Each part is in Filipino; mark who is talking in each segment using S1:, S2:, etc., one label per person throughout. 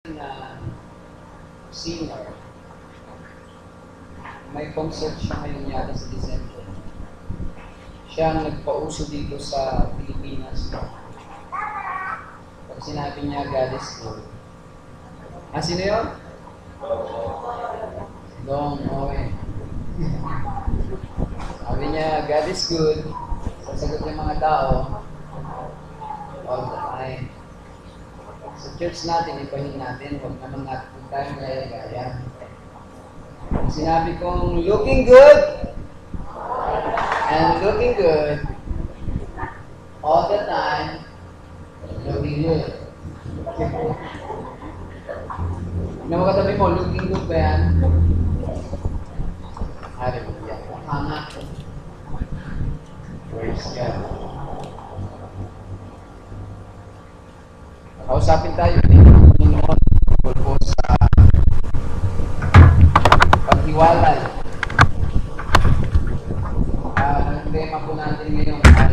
S1: na singer. May concert siya ngayon yata sa December. Siya ang nagpauso dito sa Pilipinas. Pag sinabi niya, God is good. Sino yun? Dong Owen. Sabi niya, God is good. Sasagot ng mga tao all the time. Sa church natin, ipahin natin, huwag naman natin tayong gaya-gaya. Sinabi kong, looking good and looking good all the time, looking good. Ano katabi mo, looking good ba yan? Hallelujah. Hanga. Praise God. Kausapin tayo ni Panginoon tungkol po sa paghiwalay. Ang tema po natin ngayon ay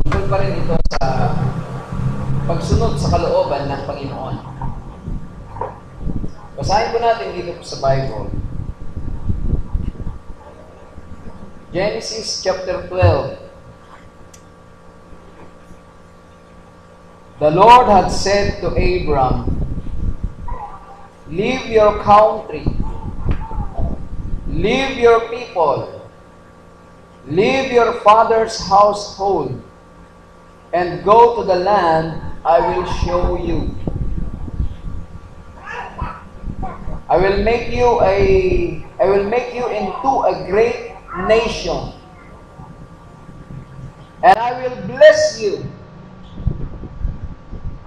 S1: tungkol pa rin ito sa pagsunod sa kalooban ng Panginoon. Basahin po natin dito po sa Bible. Genesis chapter 12. The Lord had said to Abram, leave your country, leave your people, leave your father's household, and go to the land I will show you. I will make you into a great nation, and I will bless you.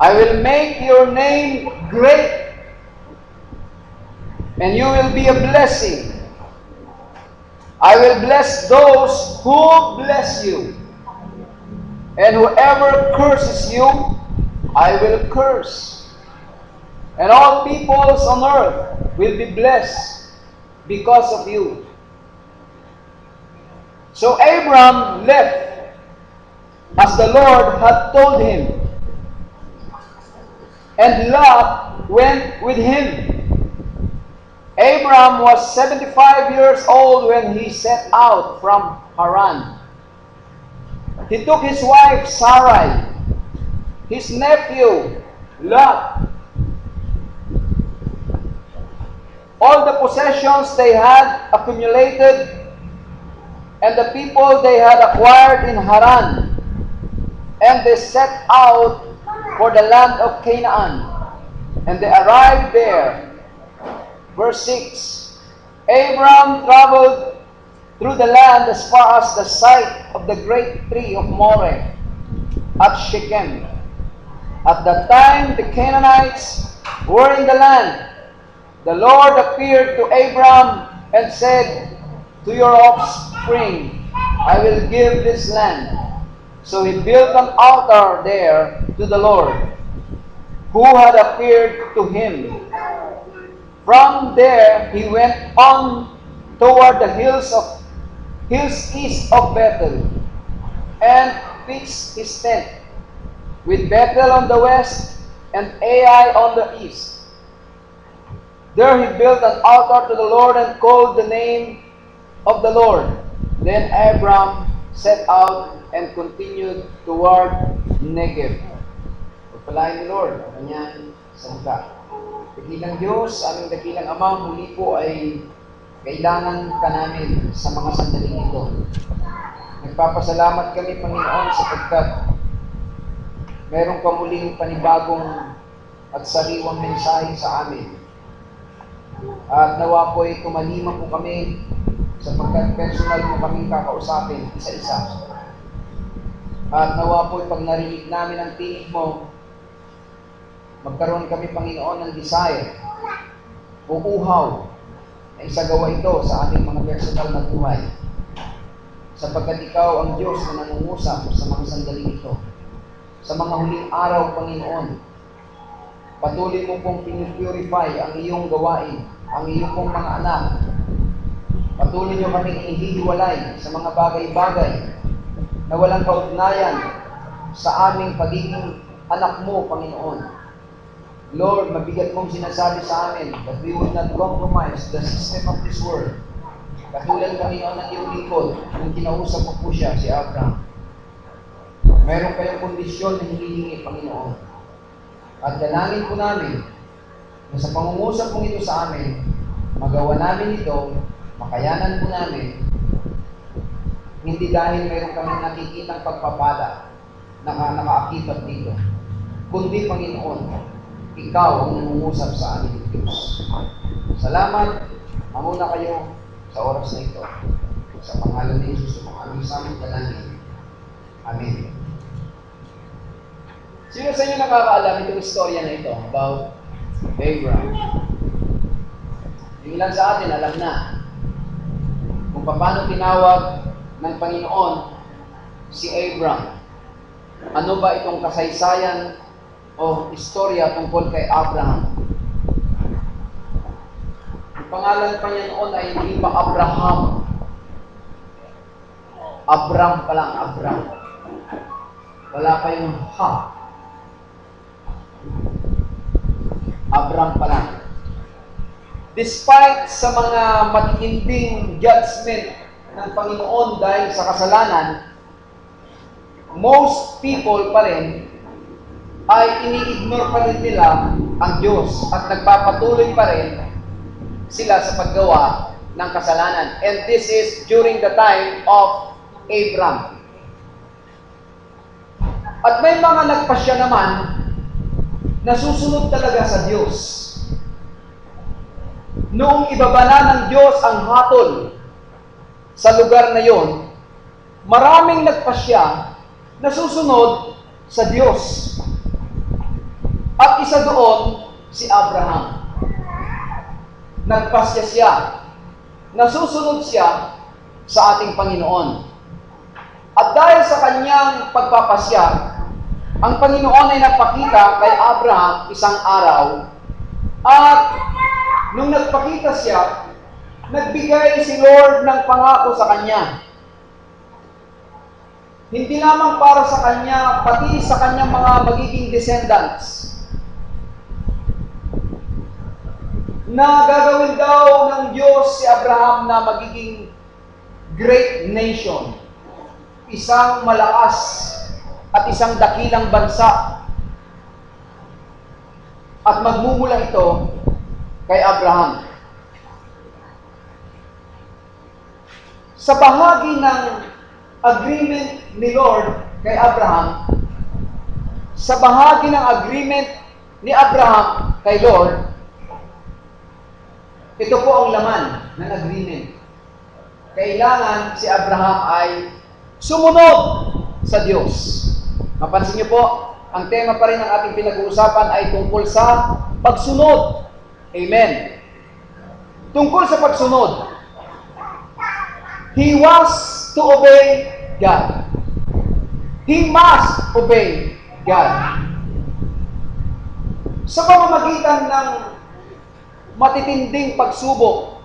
S1: I will make your name great, and you will be a blessing. I will bless those who bless you, and whoever curses you, I will curse. And all peoples on earth will be blessed because of you. So Abram left as the Lord had told him, and Lot went with him. Abram was 75 years old when he set out from Haran. He took his wife Sarai, his nephew Lot, all the possessions they had accumulated, and the people they had acquired in Haran, and they set out for the land of Canaan, and they arrived there. Verse 6, Abram traveled through the land as far as the site of the great tree of Moreh at Shechem. At that time the Canaanites were in the land. The Lord appeared to Abram and said, to your offspring I will give this land. So he built an altar there to the Lord, who had appeared to him. From there he went on toward the hills east of Bethel, and pitched his tent, with Bethel on the west and Ai on the east. There he built an altar to the Lord and called the name of the Lord. Then Abram set out and continued toward Negev. Pagpalain ni Lord ang kanyang salita. Dakilang Diyos, aming dakilang Ama, muli po ay kailangan ka namin sa mga sandaling ito. Nagpapasalamat kami, Panginoon, sapagkat meron ka muling panibagong at sariwang mensahe sa amin. At nawa po ay tumalima po kami sapagkat personal mo kaming kakausapin isa-isa. At nawa po pag narinig namin ang tinig mo, magkaroon kami, Panginoon, ng desire, uuhaw, na isagawa ito sa ating mga personal na buhay. Sapagkat ikaw ang Diyos na nangungusap sa mga sandaling ito. Sa mga huling araw, Panginoon, patuloy mo pong pinipurify ang iyong gawain, ang iyong pong mga anak. Patuloy nyo kaming ihihiwalay sa mga bagay-bagay na walang kaugnayan sa aming pagiging anak mo, Panginoon. Lord, mabigat mong sinasabi sa amin that we will not compromise the system of this world. Katulad, Panginoon, ng iyong lingkod, nung kinausap mo po siya, si Abraham. Meron kayong kondisyon na hinihingi, Panginoon. At dalangin po namin na sa pangungusap mong ito sa amin, magawa namin ito, makayanan po namin, hindi dahil meron kami nakikitang pagpapala na nakaakibat dito, kundi, Panginoon, ikaw ang nangungusap sa amin, Diyos. Salamat, mamuna kayo sa oras na ito. Sa pangalan ni Jesus, ang aming samang dalangin. Amen. Sino sa inyo nakakaalam itong istorya na ito about Abraham? Yung ilan sa atin alam na kung paano tinawag ng Panginoon si Abraham. Ano ba itong kasaysayan o istorya tungkol kay Abraham? Ang pangalan pa niya noon ay hindi pa Abraham. Abram pa lang, Abram. Wala pa yung ha. Abram pa lang. Despite sa mga matitinding judgment ng Panginoon dahil sa kasalanan, most people pa rin ay ini-ignore pa rin nila ang Diyos at nagpapatuloy pa rin sila sa paggawa ng kasalanan. And this is during the time of Abraham. At may mga nagpasya naman na susunod talaga sa Diyos. Noong ibabala ng Diyos ang hatol sa lugar na yon, maraming nagpasya na susunod sa Diyos. At isa doon, si Abraham. Nagpasya siya, nasusunod siya sa ating Panginoon. At dahil sa kanyang pagpapasya, ang Panginoon ay nagpakita kay Abraham isang araw, at nung nagpakita siya, nagbigay si Lord ng pangako sa kanya. Hindi lamang para sa kanya, pati sa kanyang mga magiging descendants, na gagawin daw ng Diyos si Abraham na magiging great nation, isang malakas at isang dakilang bansa. At magmumula ito kay Abraham. Sa bahagi ng agreement ni Lord kay Abraham, sa bahagi ng agreement ni Abraham kay Lord, ito po ang laman ng agreement. Kailangan si Abraham ay sumunod sa Diyos. Mapansin niyo po, ang tema pa rin ng ating pinag-uusapan ay tungkol sa pagsunod. Amen. Tungkol sa pagsunod. He was to obey God. He must obey God. Sa pamamagitan ng matitinding pagsubok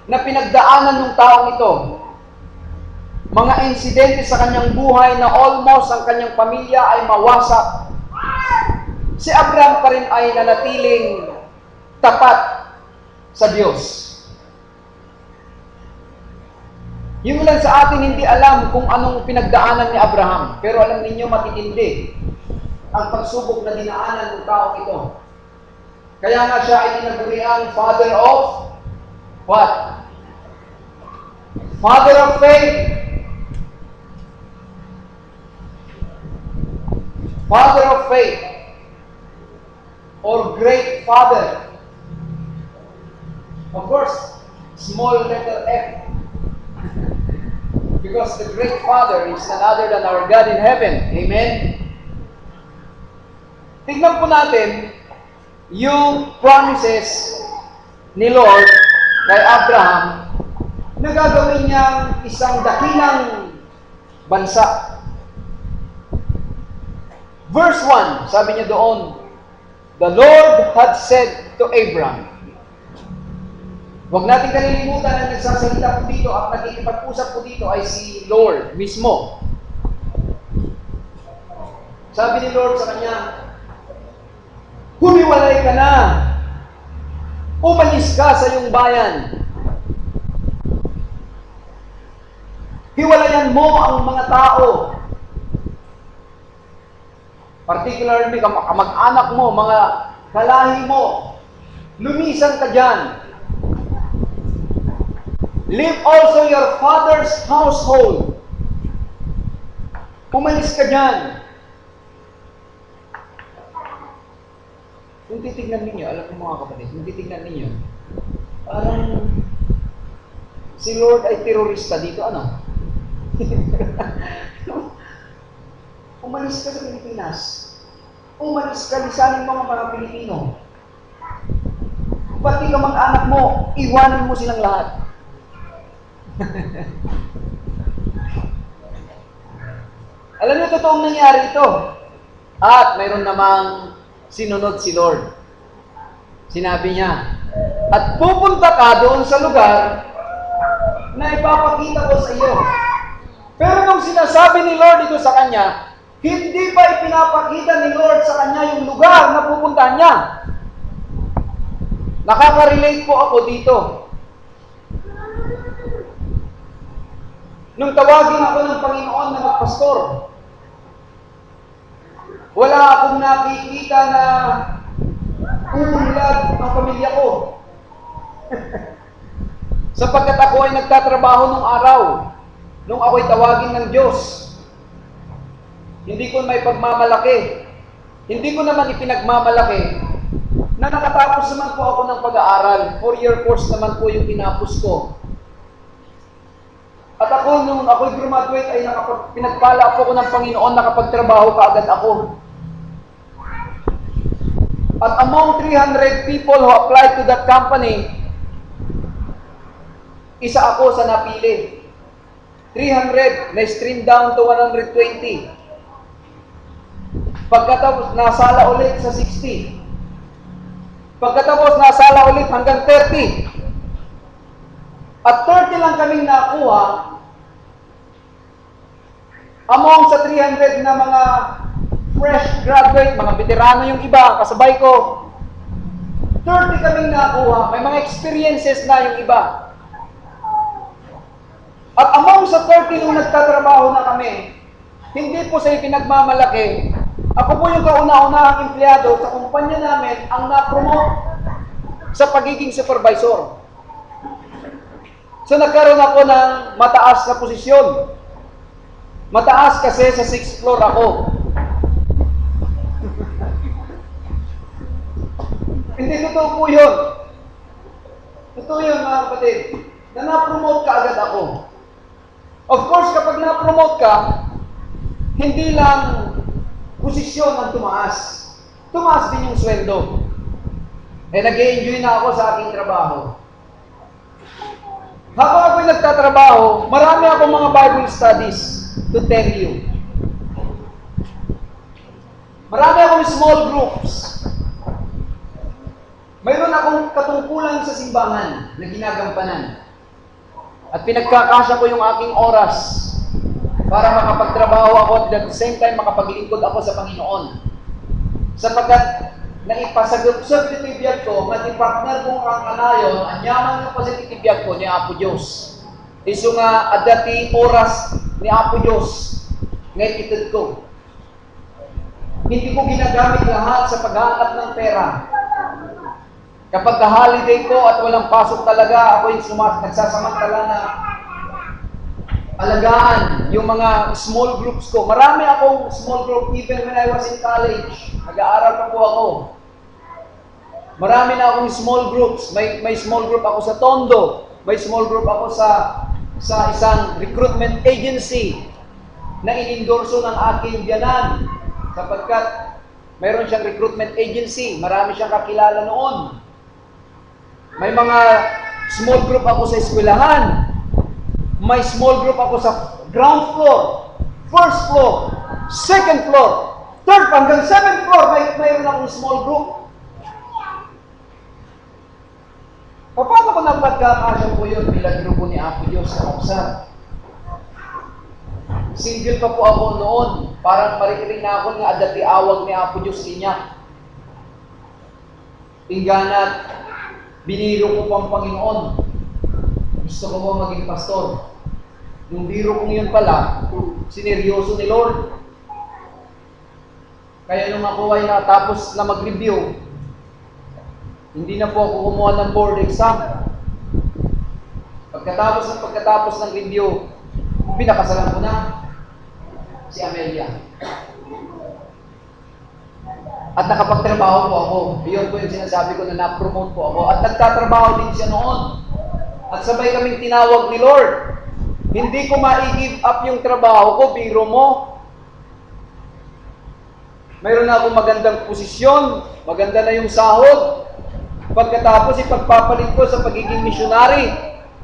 S1: na pinagdaanan ng taong ito, mga insidente sa kanyang buhay na almost ang kanyang pamilya ay mawasak, si Abraham pa rin ay nanatiling tapat sa Diyos. Yung ilan sa atin hindi alam kung anong pinagdaanan ni Abraham, pero alam ninyo matitindi ang pagsubok na dinaanan ng taong ito. Kaya nga siya ay tinaguriang father of what? Father of faith. Father of faith. Or great father. Of course, small letter F. Because the great Father is none other than our God in heaven. Amen? Tignan po natin yung promises ni Lord kay Abraham na gagawin niyang isang dakilang bansa. Verse 1, sabi niya doon, the Lord had said to Abraham. Huwag natin kalilimutan na nagsasalita po dito at nagkikipag-usap po dito ay si Lord mismo. Sabi ni Lord sa kanya, humiwalay ka na. Umalis ka sa iyong bayan. Hiwalayan mo ang mga tao. Particularly kamag-anak mo, mga kalahi mo. Lumisan ka dyan. Leave also your father's household. Umalis ka dyan. Kung titignan ninyo, alam mo mga kapatid, kung titignan ninyo, parang si Lord ay terorista dito, ano? Umalis ka sa Pilipinas. Umalis ka, lisanin mo mga Pilipino. Pati ka mga anak mo, iwanan mo silang lahat. Alam niyo, totoong nangyari ito. At mayroon namang sinunod si Lord. Sinabi niya, at pupunta ka doon sa lugar na ipapakita ko sa iyo. Pero nung sinasabi ni Lord ito sa kanya, hindi pa ipinapakita ni Lord sa kanya yung lugar na pupuntahan niya. Nakaka-relate po ako dito. Nung tawagin ako ng Panginoon na magpastor, wala akong nakikita na umunlad ang pamilya ko. Sapagkat ako ay nagtatrabaho nung araw, nung ako'y tawagin ng Diyos. Hindi ko may pagmamalaki. Hindi ko naman ipinagmamalaki na nakatapos naman po ako ng pag-aaral. 4-year course naman po yung tinapos ko. At ako, nung ako'y graduate, ay pinagpala po ko ng Panginoon, nakapagtrabaho kaagad ako. At among 300 people who applied to that company, isa ako sa napili. 300, na-stream down to 120. Pagkatapos, nasala ulit sa 60. Pagkatapos, nasala ulit hanggang 30. At 30 lang kaming nakuha among sa 300 na mga fresh graduate, mga veterano yung iba, kasabay ko. 30 kaming nakuha, may mga experiences na yung iba. At among sa 30 nung nagtatrabaho na kami, hindi po sa ipinagmamalaki, ako po yung kauna-unahang empleyado sa kumpanya namin ang na-promote sa pagiging supervisor. So nagkaroon ako ng mataas na posisyon. Mataas kasi sa 6th floor ako. Hindi totoo po yun. Totoo yun mga kapatid. Na na-promote ka agad ako. Of course, kapag na-promote ka, hindi lang posisyon ang tumaas. Tumaas din yung sweldo. Nag-e-enjoy na ako sa aking trabaho. Habang ako'y nagtatrabaho, marami akong mga Bible studies to tell you. Marami akong small groups. Mayroon akong katungkulan sa simbahan na ginagampanan. At pinagkakasya ko yung aking oras para makapagtrabaho ako at at the same time makapaglingkod ako sa Panginoon. Sapagkat naipasagot sa titibiyag ko, mati-partner kong ang kanayon, ang yaman ng pasititibiyag ko ni Apo Diyos. Iso nga adati oras ni Apo Diyos ngayon itid ko. Hindi ko ginagamit lahat sa paghahanap ng pera. Kapag holiday ko at walang pasok talaga, ako yung nagsasamantala na alagaan yung mga small groups ko. Marami akong small group even when I was in college. Nag-aaral pa po ako. Marami na akong small groups. May small group ako sa Tondo. May small group ako sa isang recruitment agency na inendorso ng aking biyanan. Sapagkat mayroon siyang recruitment agency. Marami siyang kakilala noon. May mga small group ako sa eskwelahan. May small group ako sa ground floor, first floor, second floor, third hanggang 7th floor, mayroon akong small group. Paano ko napagkakasya po yun bilang grupo ni Apo Diyos sa Kapsat? Single pa po ako noon. Parang marikiring na ako nga adati awag ni Apo Diyos niya. Ingganat, biniro ko pang Panginoon. Gusto ko ba maging pastor? Yung biro kong yun pala, sineryoso ni Lord. Kaya nung ako ay natapos na mag-review, hindi na po ako kumuha ng board exam. Pagkatapos ng review, pinakasalan ko na si Amelia. At nakapagtrabaho po ako. Iyon po yung sinasabi ko na na-promote po ako. At nagtatrabaho din siya noon. At sabay kaming tinawag ni Lord. Hindi ko ma-give up yung trabaho ko, biro mo. Mayroon na akong magandang posisyon, maganda na yung sahod. Pagkatapos, ipagpapalit ko sa pagiging missionary.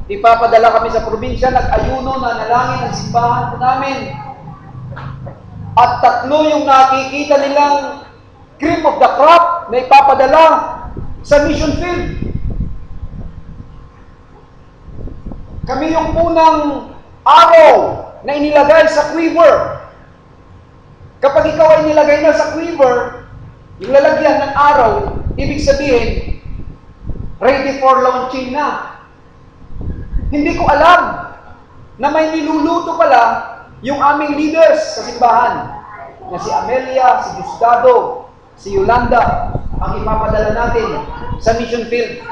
S1: Ipapadala kami sa probinsya, nag-ayuno, nanalangin ang simbahan po namin. At 3 yung nakikita nilang cream of the crop na ipapadala sa mission field. Kami yung unang arrow na inilagay sa quiver. Kapag ikaw ay nilagay na sa quiver, yung lalagyan ng arrow, ibig sabihin, ready for launching na. Hindi ko alam na may niluluto pala yung aming leaders sa simbahan, na si Amelia, si Gustavo, si Yolanda, ang ipapadala natin sa mission field.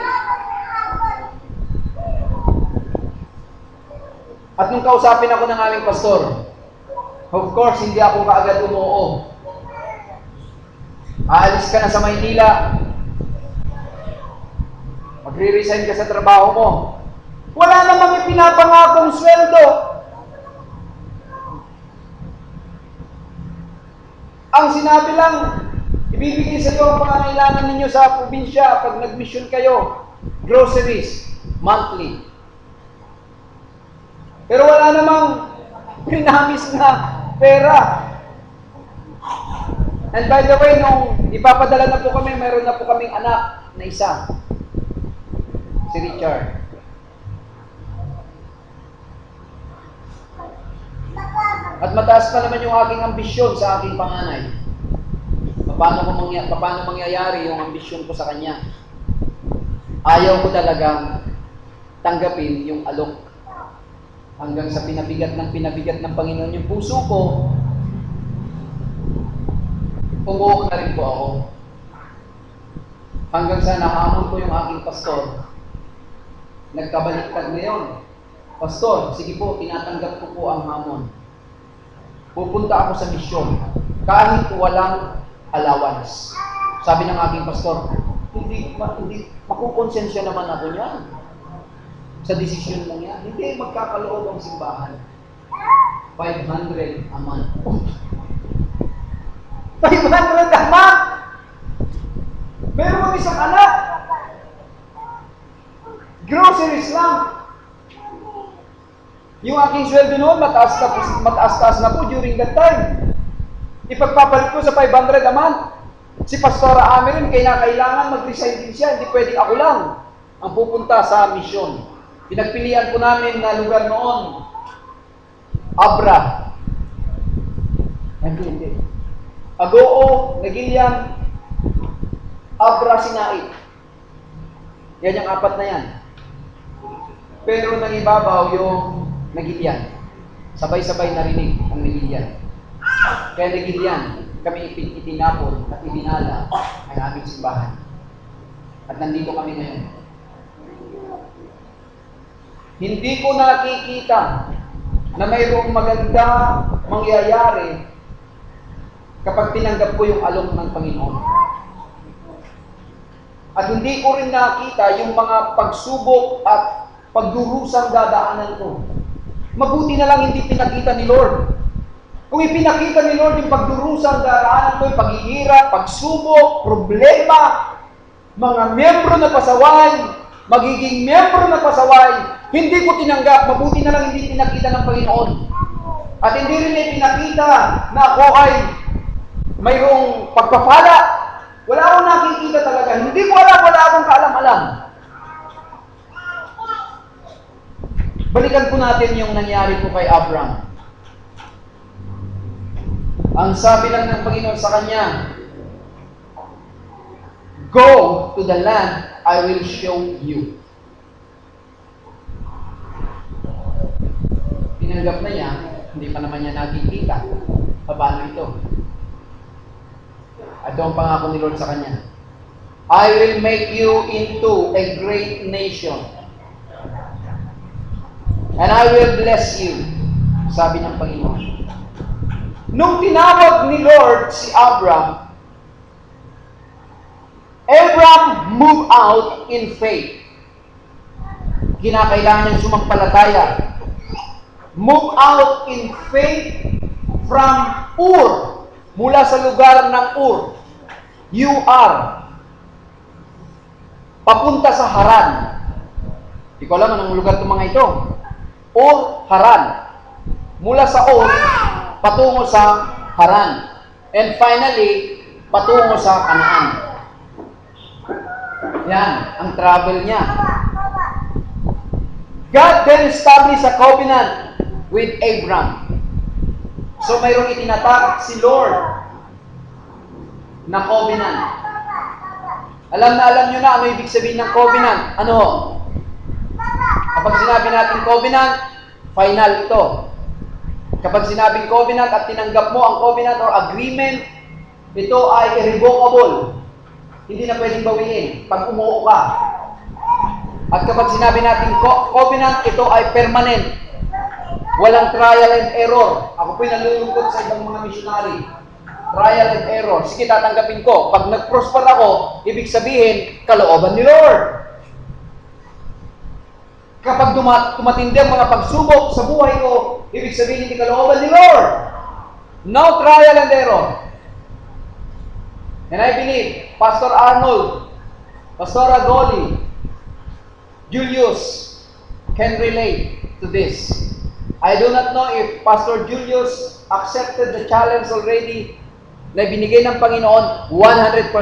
S1: At nung kausapin ako ng aming pastor, of course, hindi ako kaagad umuo. Aalis ka na sa Maynila. Magre-resign ka sa trabaho mo. Wala namang ipinapangakong sweldo. Ang sinabi lang, ibibigay sa iyo ang pangangailangan ninyo sa probinsya pag nag-mission kayo. Groceries, monthly. Pero wala namang pinamis na pera. And by the way, nung ipapadala na po kami, mayroon na po kaming anak na isa. Si Richard. At mataas pa naman yung aking ambisyon sa aking panganay. Paano mangyayari yung ambisyon ko sa kanya? Ayaw ko talagang tanggapin yung alok. Hanggang sa pinabigat ng Panginoon yung puso ko, umuok na rin po ako. Hanggang sa nahamon ko yung aking pastor. Nagkabaliktad ngayon. Pastor, sige po, tinatanggap ko po ang hamon. Pupunta ako sa misyon, kahit walang allowance. Sabi ng aking pastor, hindi makukonsensya naman ako niyan. Sa desisyon lang yan. Hindi magkakaloob ang simbahan. 500 a month. 500 a month! Meron isang anak. Groceries lang. Yung aking sweldo noon, mataas na po during that time. Ipagpapalit ko sa 500 a month. Si Pastora Amerin, kailangan mag-resign din siya. Hindi pwedeng ako lang ang pupunta sa misyon. Pinagpilian po namin na lugar noon, Abra. Hindi. Agoo, Nagilian, Abra, Sinait. Yan yung 4 na yan. Pero nangibabaw yung Nagilian. Sabay-sabay narinig ang Nagilian. Kaya Nagilian, kami itinapon at ibinala ang aming simbahan. At nandito kami ngayon. Hindi ko nakikita na mayroong maganda mangyayari kapag tinanggap ko yung alok ng Panginoon. At hindi ko rin nakita yung mga pagsubok at pagdurusang dadaanan ko. Mabuti na lang hindi pinakita ni Lord. Kung ipinakita ni Lord yung pagdurusang dadaanan ko, yung paghihirap, pagsubok, problema, mga miyembro na pasaway, magiging miyembro na pasaway, hindi ko tinanggap, mabuti na lang hindi pinakita ng Panginoon. At hindi rin pinakita na ako ay mayroong pagpapala. Wala akong nakikita talaga. Hindi ko alam, wala akong kaalam-alam. Balikan po natin yung nangyari po kay Abraham. Ang sabi lang ng Panginoon sa kanya, go to the land I will show you. Tinanggap na niya, hindi pa naman niya nakikita. Paano ito? Ito ang pangako ni Lord sa kanya. I will make you into a great nation. And I will bless you. Sabi ng Panginoon. Nung tinawag ni Lord si Abram moved out in faith. Kinakailangan niyang sumampalataya. Move out in faith from Ur. Mula sa lugar ng Ur. U-R. Papunta sa Haran. Hindi ko alam anong lugar itong mga ito. Ur, Haran. Mula sa Ur, patungo sa Haran. And finally, patungo sa Canaan. Yan, ang travel niya. God then established a covenant with Abram. So mayroong itinatag si Lord na covenant. Alam nyo na ano ibig sabihin ng covenant. Ano? Kapag sinabi natin covenant, final ito. Kapag sinabing covenant at tinanggap mo ang covenant or agreement, ito ay irrevocable. Hindi na pwedeng bawiin pag umuo ka. At kapag sinabi natin covenant, ito ay permanent. Walang trial and error. Ako po'y nalulungkot sa ibang mga missionary. Trial and error. Sige, tatanggapin ko. Pag nag-prosper ako, ibig sabihin, kalooban ni Lord. Kapag tumatindi ang mga pagsubok sa buhay ko, ibig sabihin, hindi kalooban ni Lord. No trial and error. And I believe, Pastor Arnold, Pastor Agoli, Julius can relate to this. I do not know if Pastor Julius accepted the challenge already na binigay ng Panginoon 100%.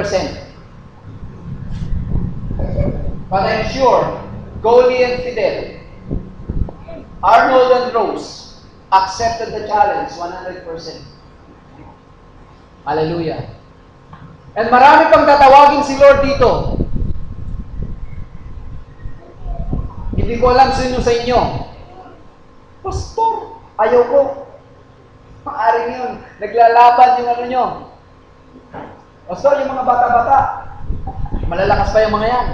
S1: But I'm sure, Goli and Fidel, Arnold and Rose accepted the challenge 100%. Hallelujah. And marami pang tatawagin si Lord dito. Hindi ko alam sino sa inyo. Pastor, ayaw ko. Maaring yun. Naglalaban yung ano nyo. Pastor, yung mga bata-bata, malalakas pa yung mga yan.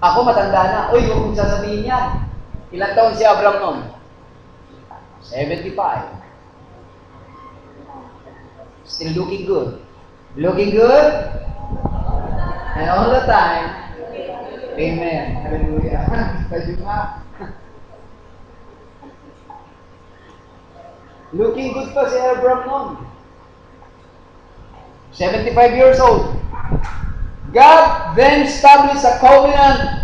S1: Ako matanda na. Uy, huwag mong sasabihin yan. Ilang taon si Abram noon? 75. Still looking good. Looking good? And all the time, amen. Hallelujah. Tayo nga. Looking good pa si Abram noon. 75 years old. God then established a covenant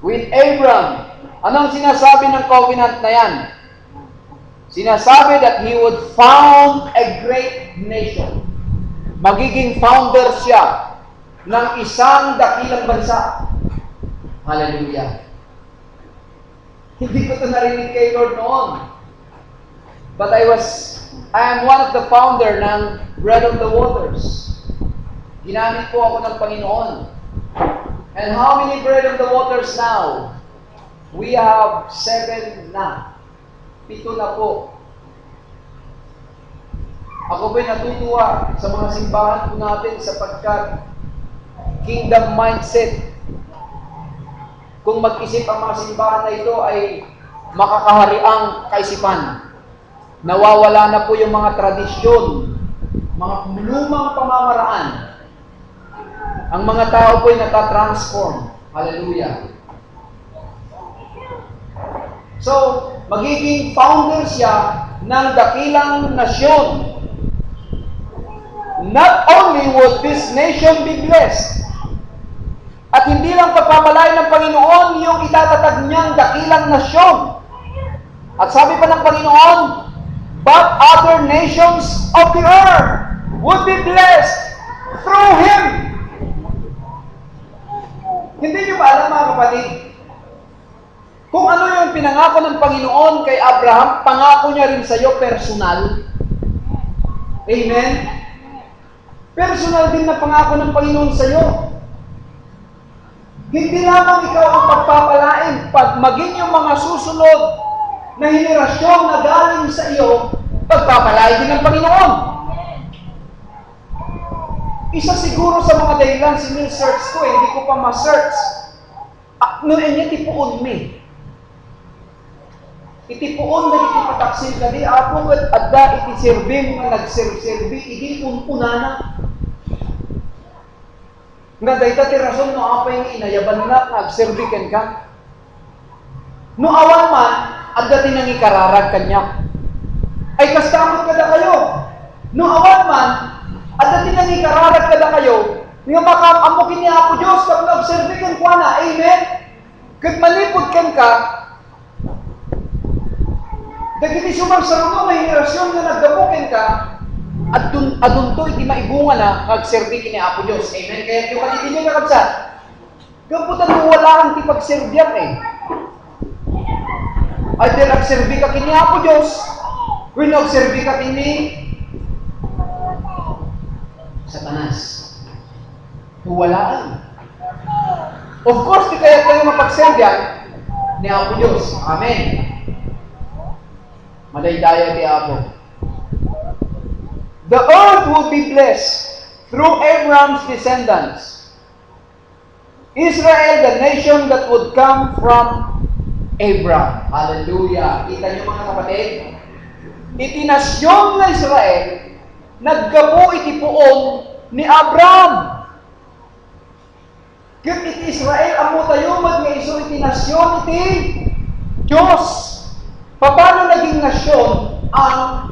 S1: with Abram. Anong sinasabi ng covenant na yan? Sinasabi that he would found a great nation. Magiging founder siya ng isang dakilang bansa. Hallelujah. Hindi ko ito narinig kay Lord noon. But I am one of the founder ng Bread of the Waters. Ginamit po ako ng Panginoon. And how many Bread of the Waters now? We have 7 na. 7 na po. Ako po'y natutuwa sa mga simbahan po natin sapagkat kingdom mindset. Kung mag-isip ang mga simbahan na ito ay makakahariang kaisipan. Nawawala na po yung mga tradisyon, mga lumang pamamaraan. Ang mga tao po'y natatransform. Hallelujah. So, magiging founder siya ng dakilang nasyon. Not only would this nation be blessed, at hindi lang pagpapalain ng Panginoon yung itatatag niyang dakilang nasyon. At sabi pa ng Panginoon, but other nations of the earth would be blessed through Him. Hindi niyo ba alam mga kapatid? Kung ano yung pinangako ng Panginoon kay Abraham, pangako niya rin sa iyo personal. Amen? Personal din na pangako ng Panginoon sa iyo. Hindi lamang ikaw ang pagpapalain, pag maging yung mga susunod na henerasyon na galing sa iyo, pagpapalain din ng Panginoon. Isa siguro sa mga dahilan, sin-search ko, hindi ko pa ma-search. Noon niya tipuon mi. Itipuon na iti pataksil ka di, apo at adda iti sirbing na nagserbi, iti ununana. Nga dahita ti rason no apa yung inayaban na nagserbiken ka. No awan man, adda tinang ikararag kanya. Ay kastamot kada kayo. No awan man, adda tinang ikararag kada kayo, nga makamukin niya Apo Diyos kag nagserbiken kwa na. Amen? Kag malipod kan ka, dagiti sumagsarunong na henerasyon na nagdamukin ka, adun to iti maibunga na nagserbiken ni Apo Diyos. Amen? Kaya yung kanitin niya kakabsat, gamputan mo wala ang ti pagserbiyak eh. Ay di nagserbi ka kini Apo Diyos, kung nagserbi ka kini Satanas. Huwalaan. Of course, di kaya kayo mapagserbiyan ni Apo Diyos. Amen. Madaydaya di Apo. The earth will be blessed through Abraham's descendants. Israel, the nation that would come from Abraham. Hallelujah. Kita niyo mga kapatid? Itinasyon na Israel, naggapo iti puon ni Abraham. Kaya iti Israel, amo tayo nga iso itinasyon iti Diyos. Paano naging nasyon ang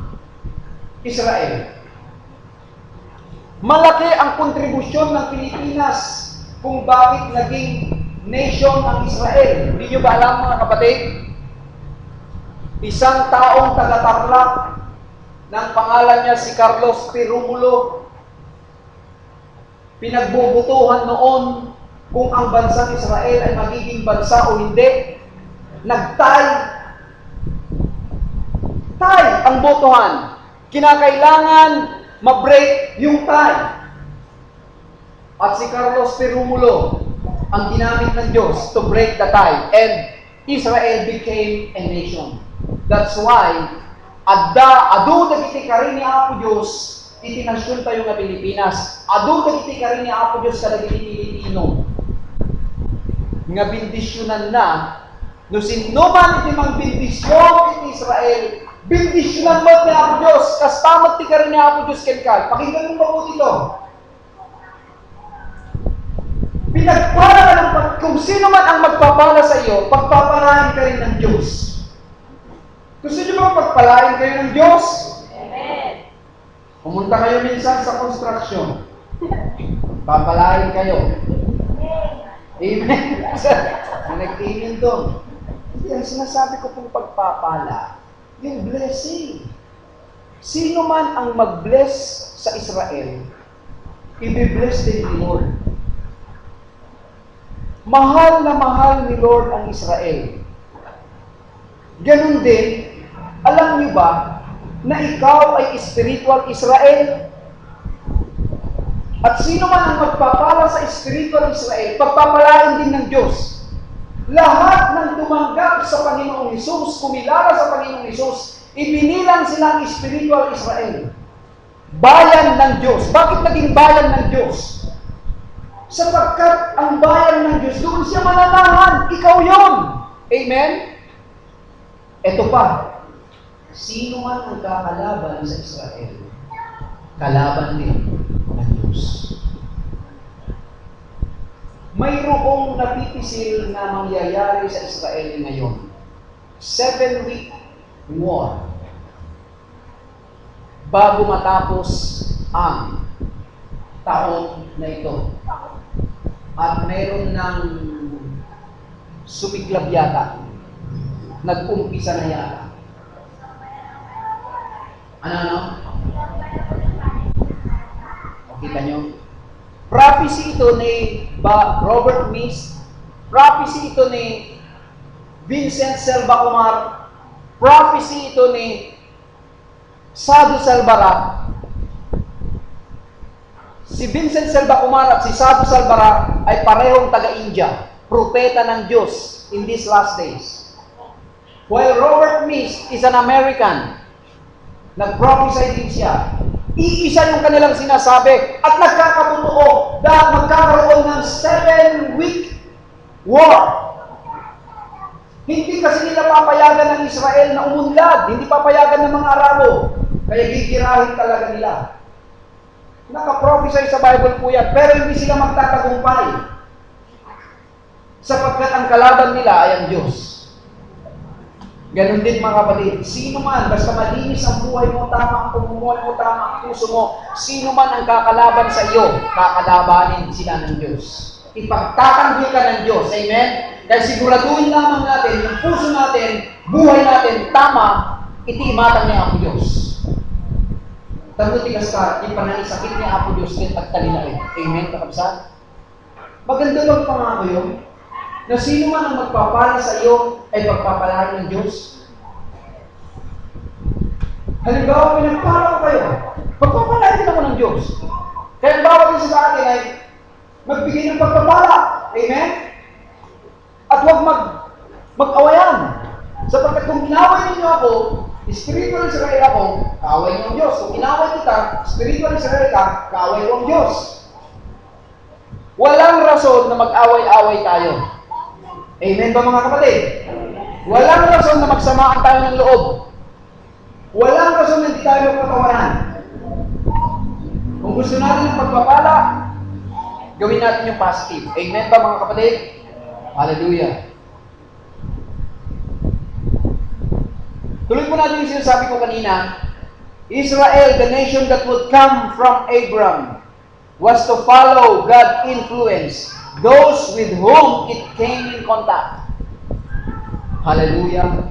S1: Israel? Malaki ang kontribusyon ng Pilipinas kung bakit naging nation ang Israel. Hindi nyo ba alam mga kapatid? Isang taong taga-Tarlac ng pangalan niya si Carlos P. Romulo, pinagbubutuhan noon kung ang bansang Israel ay magiging bansa o hindi. Nagtay ang botohan. Kinakailangan ma-break yung tie. At si Carlos P. Romulo ang ginamit ng Diyos to break the tie. And Israel became a nation. That's why, adu dagiti karin ni Apo Diyos, itinasyon tayo nga Pilipinas. Adu dagiti karin ni Apo Diyos kadagiti Pilipino. Nga bindisyonan na, no sino man iti mang bindisyon iti Israel, bindisyonan mo ni Apo Diyos, kastamot ti karin ni Apo Diyos kenkal. Pakinggan mo mabuti ito. Pinagpala ka ng kung sino man ang magpapala sa iyo, pagpapalain ka rin ng Diyos. Gusto niyo ba pagpalain kayo ng Diyos? Amen. Pumunta kayo minsan sa construction. Papalain kayo. Amen. Nag-amen doon. Hindi, ang sinasabi ko pong pagpapala, yung blessing. Sino man ang mag-bless sa Israel, i-bless din ni Lord. Mahal na mahal ni Lord ang Israel. Ganun din, alam niyo ba na ikaw ay spiritual Israel? At sino man ang magpapala sa spiritual Israel, pagpapalain din ng Diyos. Lahat ng tumanggap sa Panginoong Hesus, kumilala sa Panginoong Hesus, ibinilang silang spiritual Israel. Bayan ng Diyos. Bakit naging bayan ng Diyos? Sapagkat ang bayan ng Diyos, doon siya mananahan. Ikaw yon. Amen? Ito pa. Sino man ang kakalaban sa Israel, kalaban din ng Diyos. Mayroong napipisil na mangyayari sa Israel ngayon. 7-week war. Bago matapos ang taon na ito. At mayroon ng sumiklab yata. Nag-umpisa na yata. Ano? Kita nyo? Prophecy ito ni Robert Miss. Prophecy ito ni Vincent Selva-Kumar. Prophecy ito ni Sadhu Salbarat. Si Vincent Salvacumar at si Sadhu Salvara ay parehong taga-India, propeta ng Diyos in these last days. While Robert Mist is an American, nag-prophesy din siya. Iisa yung kanilang sinasabi at nagkakatotoo dahil magkakaroon ng 7-week war. Hindi kasi nila papayagan ng Israel na umunlad, hindi papayagan ng mga Arabo, kaya gigirahin talaga nila. Naka-prophesy sa Bible po yan, pero hindi sila magtatagumpay. Sapagkat ang kalaban nila ay ang Diyos. Ganon din mga kapatid, sino man, basta malinis ang buhay mo, tama ang pamumuhay mo, tama ang puso mo, sino man ang kakalaban sa iyo, kakalabanin sila ng Diyos. Ipagtatanggol ka ng Diyos, amen? Dahil siguraduhin lamang natin, yung puso natin, buhay natin, tama, itiimatang niya ang Diyos. Tanto tigas ka, yung panangisakit niya Apo Diyos din pagtalina rin. Amen, kakabsat? Maganda lang pangako yun, na sino man ang magpapala sa iyo ay pagpapalain ng Diyos. Halimbawa, pinagpala ko kayo, pagpapalain din ako ng Diyos. Kaya ang bawat isa sa atin ay magbigay ng pagpapala. Amen? At huwag mag-awayan. Sapagkat kung inaway ninyo ako, spiritual Israel ako, kaaway niyo ang Diyos. Kung inaway kita, spiritual Israel ka, kaaway ko ang Diyos. Walang rason na mag-away-away tayo. Amen ba mga kapatid? Walang rason na magsamaan tayo ng loob. Walang rason na hindi tayo magpatawanan. Kung gusto natin ng pagpapala, gawin natin yung positive. Amen ba mga kapatid? Hallelujah. Tuloy po natin yung sinasabi ko kanina, Israel, the nation that would come from Abraham, was to follow God's influence, those with whom it came in contact. Hallelujah.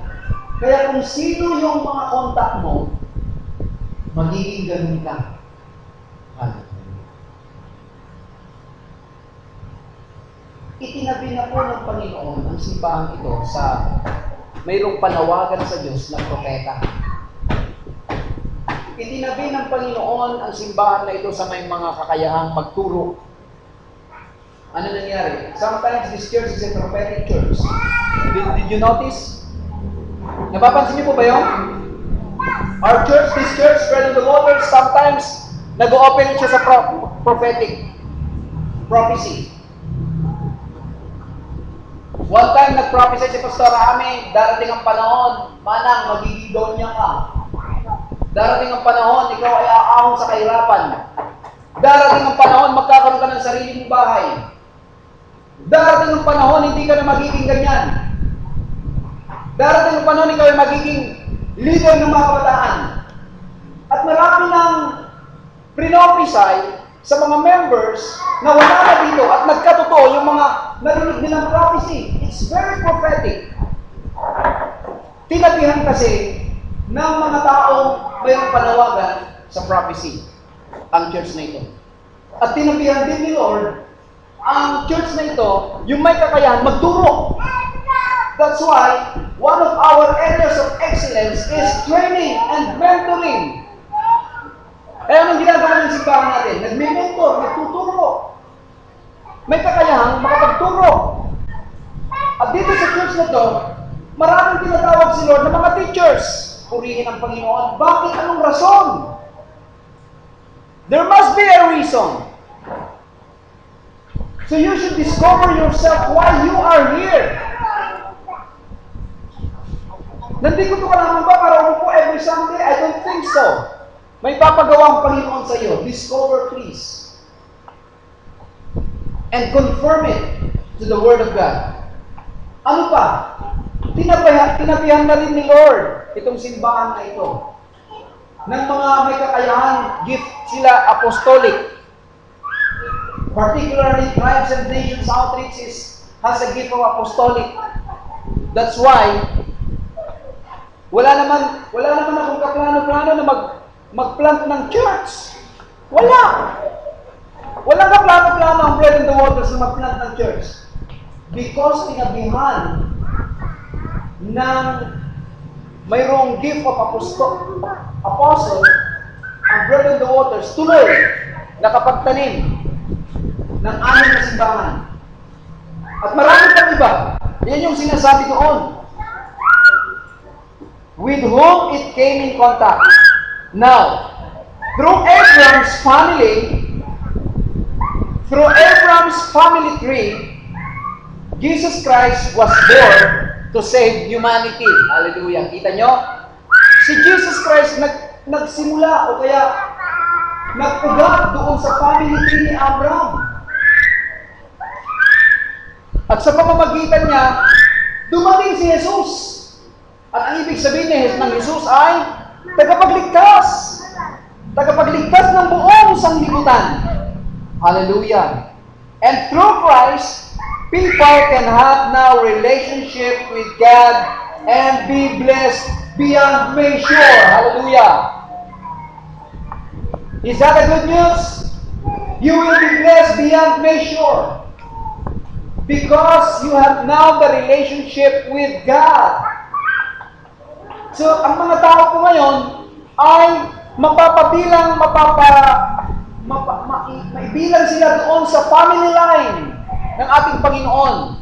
S1: Kaya kung sino yung mga contact mo, magiging ganun ka. Hallelujah. Itinabi na po ng Panginoon ang simbahan ito sa mayroong panawagan sa Diyos ng propeta. Itinabi ng Panginoon ang simbahan na ito sa may mga kakayahang magturo. Ano nangyari? Sometimes this church is a prophetic church. Did you notice? Napapansin niyo po ba yun? Our church, this church, Spread on the Waters, sometimes nag-open siya sa prophetic prophecy. One time, nag-prophesy si Pastor Ami, darating ang panahon, manang, magiging donya ka. Darating ang panahon, ikaw ay aahon sa kahirapan. Darating ang panahon, magkakaroon ka ng sarili mong bahay. Darating ang panahon, hindi ka na magiging ganyan. Darating ang panahon, ikaw ay magiging leader ng mga kabataan. At marami nang pinopisay sa mga members na wala na dito at nagkatotoo yung mga narinig nilang prophecy. It's very prophetic. Tinabihan kasi ng mga taong mayroong panawagan sa prophecy ang church na ito. At tinabihan din ni Lord ang church na ito, yung may kakayahan magturo. That's why one of our areas of excellence is training and mentoring. Kaya anong ginagawa ng simbahan natin? Nagme-mentor, nagtuturo. May kakayahang makapagturo. At dito sa church na to, maraming tinatawag si Lord na mga teachers. Purihin ang Panginoon. Bakit? Anong rason? There must be a reason. So you should discover yourself why you are here. Nandito ka lamang ba para umupo every Sunday? I don't think so. May papagawa ang Panginoon sa iyo. Discover, please. And confirm it to the Word of God. Ano pa? Tinabihan na rin ni Lord itong simbahan na ito. Ng mga may kakayahan, gift sila apostolic. Particularly, Tribes and Nations Outreach has a gift of apostolic. That's why, wala naman akong kaplano-plano na mag-plant ng church. Wala. Walang kaplano-plano ang Bread in the Waters na mag-plant ng church. Because tinabihan ng mayroong gift of apostle, ang Bread in the Waters, tuloy. nakapagtanim ng 6 na simbahan. At marami pang iba. Yan yung sinasabi doon. With whom it came in contact. Now, through Abraham's family tree, Jesus Christ was born to save humanity. Hallelujah. Kita nyo? Si Jesus Christ nagsimula o kaya nag-ugat doon sa family tree ni Abraham. At sa pamamagitan niya, dumating si Jesus. At ang ibig sabihin ng Jesus ay tagapagligtas. Tagapagligtas ng buong sanglibutan. Hallelujah. And through Christ, people can have now relationship with God and be blessed beyond measure. Hallelujah. Is that a good news? You will be blessed beyond measure. Because you have now the relationship with God. So, ang mga tao po ngayon ay maibilang sila doon sa family line ng ating Panginoon.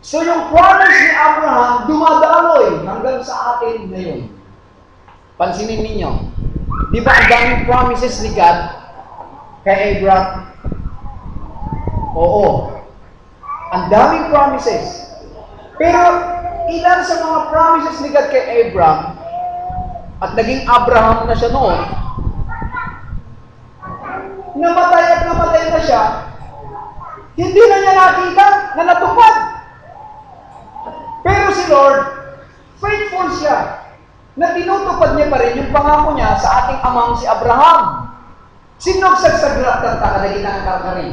S1: So, yung promise ni Abraham dumadaloy hanggang sa atin ngayon. Pansinin ninyo, di ba ang daming promises ni God kay Abraham? Oo. Ang daming promises. Pero ilan sa mga promises ni God kay Abraham at naging Abraham na siya noon, namatay na siya, hindi na niya nakita na natupad. Pero si Lord, faithful siya na tinutupad niya pa rin yung pangako niya sa ating amang si Abraham. Sinugsag sa grat ng takalagin ang karkari.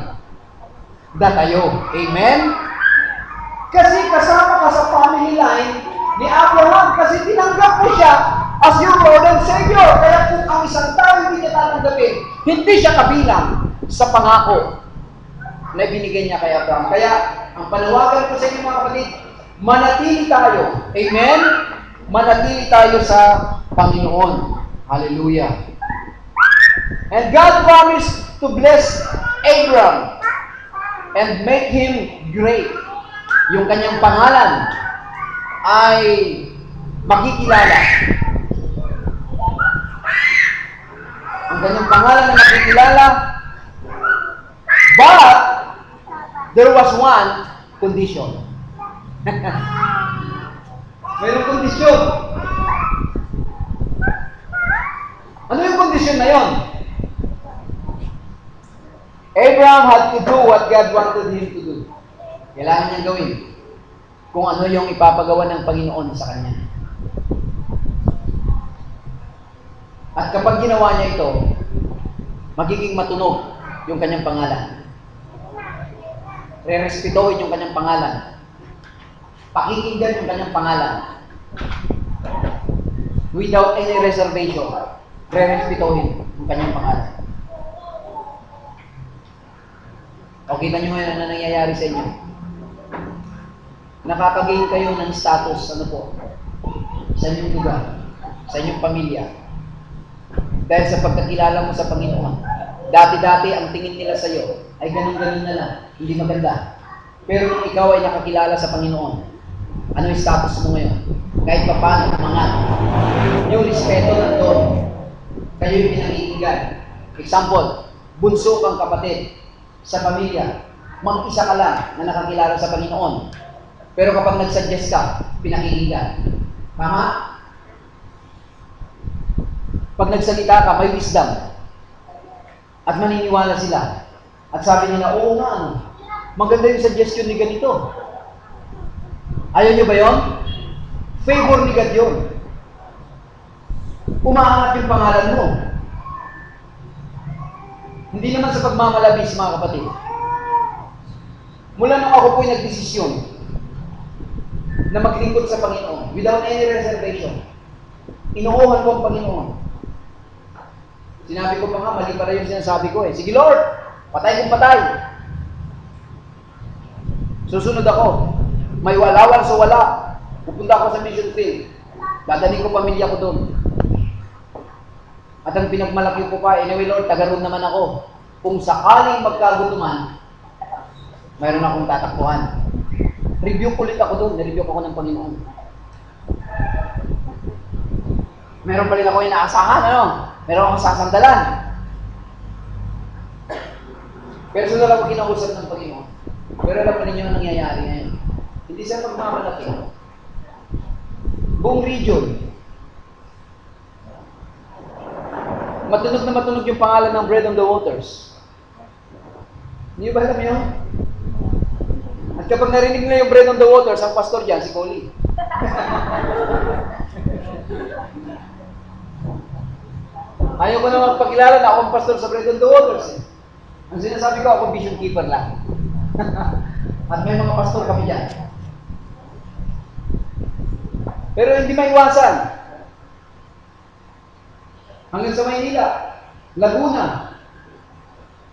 S1: Datayo. Amen? Kasi kasama ka sa family line ni Abraham kasi tinanggap mo siya as your Lord and Savior. Kaya kung ang isang tao hindi niya tatanggapin, hindi siya kabilang sa pangako na ibinigay niya kay Abraham. Kaya ang panawagan ko sa inyo mga kapatid, manatili tayo. Amen? Manatili tayo sa Panginoon. Hallelujah. And God promised to bless Abraham and make him great. Yung kanyang pangalan ay makikilala. Ang kanyang pangalan na makikilala. But there was one condition. Mayroong kondisyon. Ano yung kondisyon na yon? Abraham had to do what God wanted him to do. Kailangan niyang gawin kung ano yung ipapagawa ng Panginoon sa kanya. At kapag ginawa niya ito, magiging matunog yung kanyang pangalan. Re-respetohin yung kanyang pangalan. Pakikinggan yung kanyang pangalan. Without any reservation, re-respetohin yung kanyang pangalan. O kita nyo ngayon na nangyayari sa inyo. Nakakagain kayo ng status, ano po, sa inyong lugar, sa inyong pamilya. Dahil sa pagkakilala mo sa Panginoon. Dati-dati ang tingin nila sa iyo ay ganun-ganun na lang, hindi maganda. Pero nung ikaw ay nakakilala sa Panginoon, ano yung status mo ngayon? Kahit pa paano umangat. Yung respeto nandun. Kayo yung pinangiginggan. Example, bunso kang kapatid sa pamilya, mag-isa ka lang na nakakilala sa Panginoon. Pero kapag nag-suggest ka, pinakikinggan. Tama? Pag nagsalita ka, may wisdom. At maniniwala sila. At sabi nila, oo nga, ano? Maganda yung suggestion ni ganito. Ayaw nyo ba yun? Favor ni God yun. Umaangat yung pangalan mo. Hindi naman sa pagmamalabis, mga kapatid. Mula nung ako po'y nagdesisyon na maglingkod sa Panginoon without any reservation, inuuhan ko ang Panginoon. Sinabi ko pa nga, mali pala yung sinasabi ko eh. Sige Lord, patay kong patay. Susunod ako. May walawan sa wala. Pupunta ako sa mission field. Dadalhin ko pamilya ko doon. At ang pinagmalaki ko pa, anyway Lord, taga-roon naman ako. Kung sakaling magkagutuman, mayroon akong tatakbuhan. Review ulit ako doon, nireview ako ng Panginoon. Meron pa rin ako inaasahan, meron akong sasandalan. Pero sunod ako kinausap ng Panginoon. Pero alam pa ninyo ang nangyayari ngayon. Hindi sa pagmamalaki. Buong region. Matunog na matunog yung pangalan ng Bread on the Waters. Hindi ba alam yun? At kapag narinig na yung Bread on the Waters, ang pastor dyan, si Coley. Ayaw ko naman pagkilala na akong pastor sa Bread on the Waters. Ang sinasabi ko, ako vision keeper lang. At may mga pastor kami dyan. Pero hindi maiwasan. Hanggang sa Maynila, Laguna,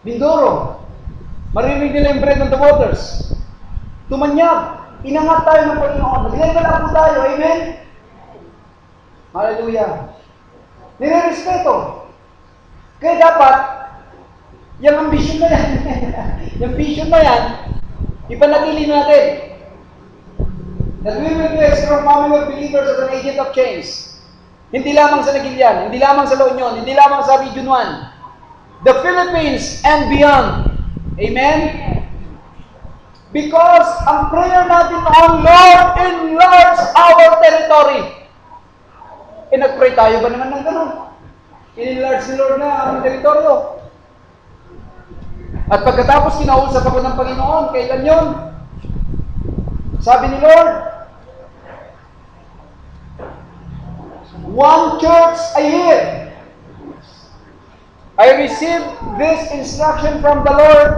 S1: Mindoro, marinig nila yung Bread on the Waters. Tumanyag, inangat tayo ng Panginoon. Naglala po tayo, amen? Hallelujah. Nire-respeto. Kaya dapat, yung ambisyon na yan, yung vision na yan, ipanatili natin. That we will be a strong family of believers as an agent of change. Hindi lamang sa Nagilian, hindi lamang sa La Union, hindi lamang sa Region 1. The Philippines and beyond. Amen? Because ang prayer natin noon, Lord, enlarge our territory. Nag-pray tayo ba naman ng ganun? In-enlarge ni Lord na ang teritoryo. At pagkatapos kinausap ako ng Panginoon, kailan yun? Sabi ni Lord, 1 church a year. I received this instruction from the Lord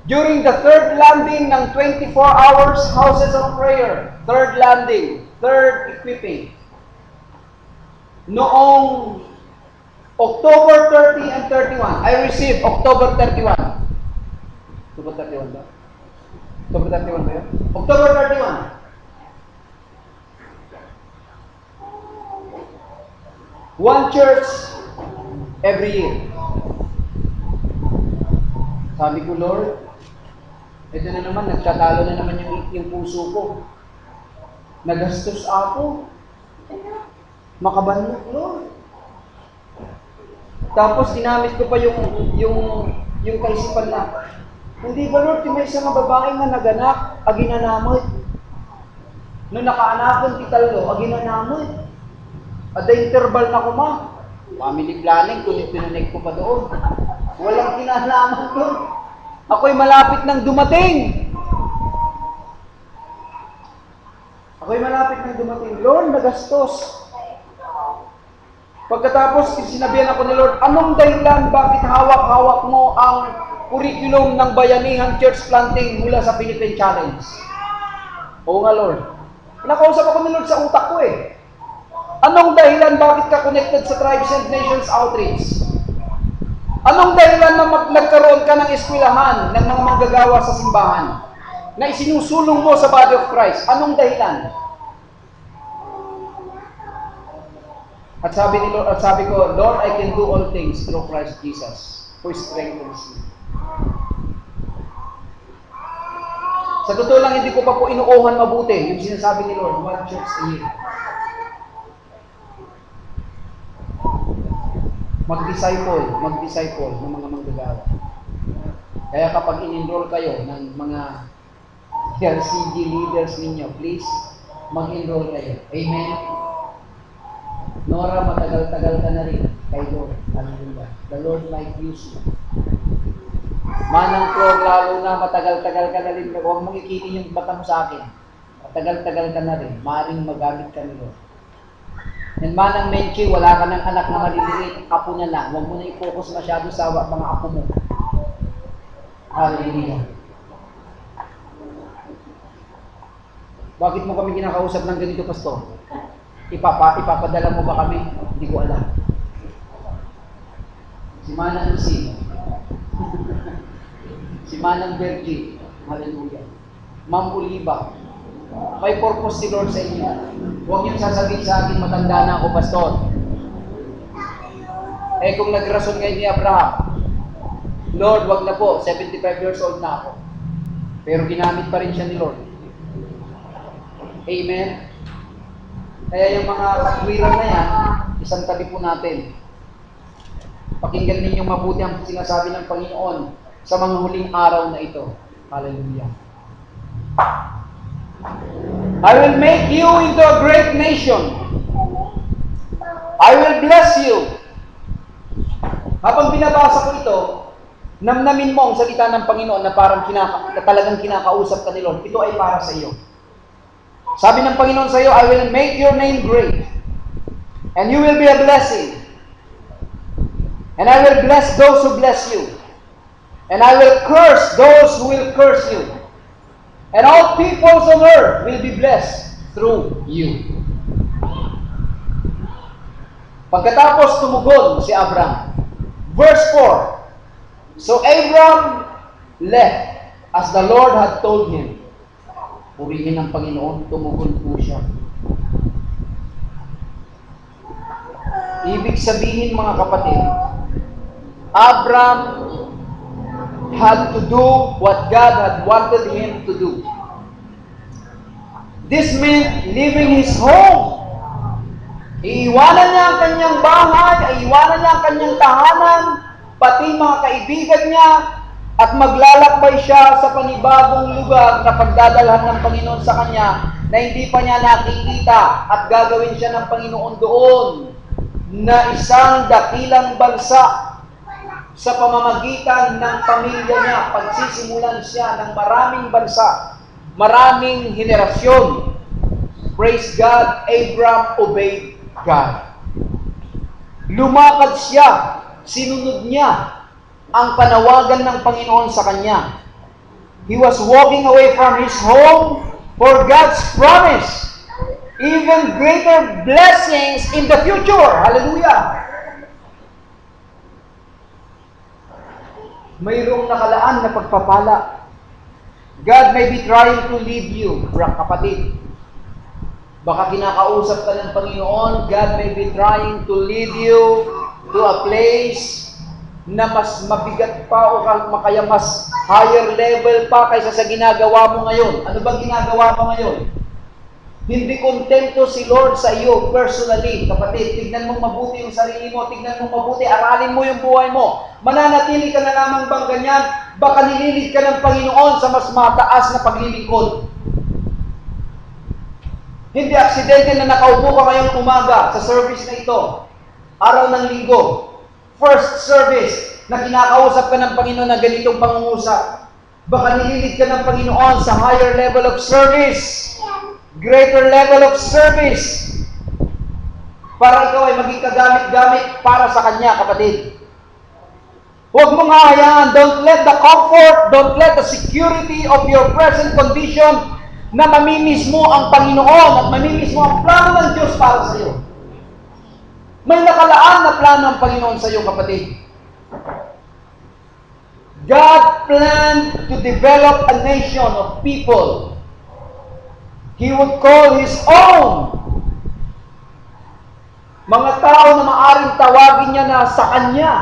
S1: during the third landing ng 24 hours houses of prayer. Third landing, third equipping. Noong October 30 and 31, I received October 31. October 31 ba? October 31 ba yun? October 31. One church every year. Sabi ko, Lord, ito na naman, nagtatalo na naman yung puso ko. Nagastos ako. Makabanlok, Lord. Tapos ginamit ko pa yung kaisipan na, hindi ba Lord, may isang babae na naganak, aginanamot. Nung nakaanakon ti talo, aginanamot. At the interval na kuma, family planning, tuloy-tuloy ko pa doon. Walang kinalaman doon. Ako'y malapit nang dumating. Lord, nagastos. Pagkatapos, sinabihan ako ni Lord, anong dahilan bakit hawak-hawak mo ang curriculum ng Bayanihan Church Planting mula sa Philippine Challenge? Oo nga, Lord. Nakausap ako ni Lord sa utak ko eh. Anong dahilan bakit ka connected sa Tribes and Nations Outreach? Anong dahilan na nagkaroon ka ng eskwelahan ng mga manggagawa sa simbahan na isinusulong mo sa Body of Christ? Anong dahilan? At sabi ko, Lord, I can do all things through Christ Jesus who strengthens me. Sa totoo lang, hindi ko pa po inuuhan mabuti yung sinasabi ni Lord, 1 church a year. Mag-disciple ng mga manggagawa. Kaya kapag in-enroll kayo ng mga RCG leaders ninyo, please, mag-enroll kayo. Amen? Nora, matagal-tagal ka na rin kay Lord. Hallelujah. The Lord might use you. Manang Flor, lalo na matagal-tagal ka na rin. Huwag mong ikitin yung bata mo sa akin. Matagal-tagal ka na rin. Maaaring magamit ka ni Lord. And Manang Menchi, wala ka ng anak na maliliit, apo na lang. Huwag mo na i-focus masyado sa mga apo mo. Hallelujah. Bakit mo kami kinakausap ng ganito, Pastor? Ipapadala mo ba kami? Hindi ko alam. Si Manang Lucy. Si Manang Bergie. Hallelujah. Ma'am Oliva. May purpose si Lord sa inyo. Huwag niyong sasabihin sa akin, matanda na ako, Pastor. Eh kung nagrason ngayon ni Abraham, Lord, wag na po, 75 years old na ako. Pero ginamit pa rin siya ni Lord. Amen? Kaya yung mga katwiran na yan, isang tabi po natin. Pakinggan ninyong mabuti ang sinasabi ng Panginoon sa mga huling araw na ito. Hallelujah. I will make you into a great nation. I will bless you. Habang binabasa ko ito, namnamin mo ang salita ng Panginoon na parang talagang kinakausap ka ni Lord. Ito ay para sa iyo. Sabi ng Panginoon sa iyo, I will make your name great. And you will be a blessing. And I will bless those who bless you. And I will curse those who will curse you. And all peoples on earth will be blessed through you. Pagkatapos tumugon si Abraham. Verse 4. So Abraham left as the Lord had told him. Purihin ng Panginoon, tumugon po siya. Ibig sabihin mga kapatid, Abraham had to do what God had wanted him to do. This meant leaving his home. Iiwanan niya ang kanyang bahay, iiwanan niya ang kanyang tahanan, pati mga kaibigan niya, at maglalakbay siya sa panibagong lugar na pagdadalhan ng Panginoon sa kanya na hindi pa niya nakikita at gagawin siya ng Panginoon doon na isang dakilang bansa sa pamamagitan ng pamilya niya. Pagsisimulan siya ng maraming bansa, maraming henerasyon. Praise God, Abraham obeyed God. Lumakad siya, sinunod niya ang panawagan ng Panginoon sa kanya. He was walking away from his home for God's promise. Even greater blessings in the future. Hallelujah! Mayroong nakalaan na pagpapala. God may be trying to lead you, kapatid. Baka kinakausap ka ng Panginoon, God may be trying to lead you to a place na mas mabigat pa o kaya mas higher level pa kaysa sa ginagawa mo ngayon. Ano bang ginagawa mo ngayon? Hindi kontento si Lord sa iyo personally. Kapatid, tignan mo mabuti yung sarili mo, tignan mo mabuti, aralin mo yung buhay mo. Mananatili ka na lamang bang ganyan? Baka nililid ka ng Panginoon sa mas mataas na paglilingkod. Hindi aksidente na nakaupo ka ngayong umaga sa service na ito. Araw ng linggo. First service na kinakausap ka ng Panginoon na ganitong pangungusap. Baka nililid ka ng Panginoon sa higher level of service. Greater level of service. Para ikaw ay maging kagamit-gamit para sa Kanya, kapatid. Huwag mong hahayaan. Don't let the comfort, don't let the security of your present condition na mamimiss mo ang Panginoon at mamimiss mo ang plano ng Diyos para sa iyo. May nakalaan na plano ng Panginoon sa iyo, kapatid. God planned to develop a nation of people He would call His own. Mga tao na maaaring tawagin niya na sa Kanya.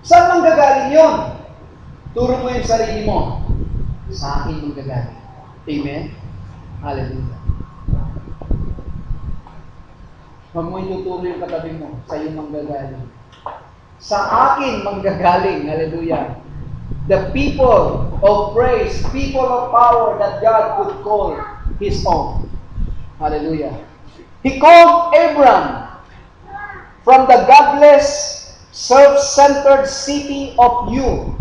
S1: Saan manggagaling yun? Turo mo yung sarili mo. Sa akin manggagaling. Amen? Hallelujah. Huwag mo ituturo yung katabi mo. Sa iyo manggagaling. Sa akin manggagaling. Hallelujah. The people of praise, people of power that God could call His own. Hallelujah. He called Abram from the godless, self-centered city of Ur.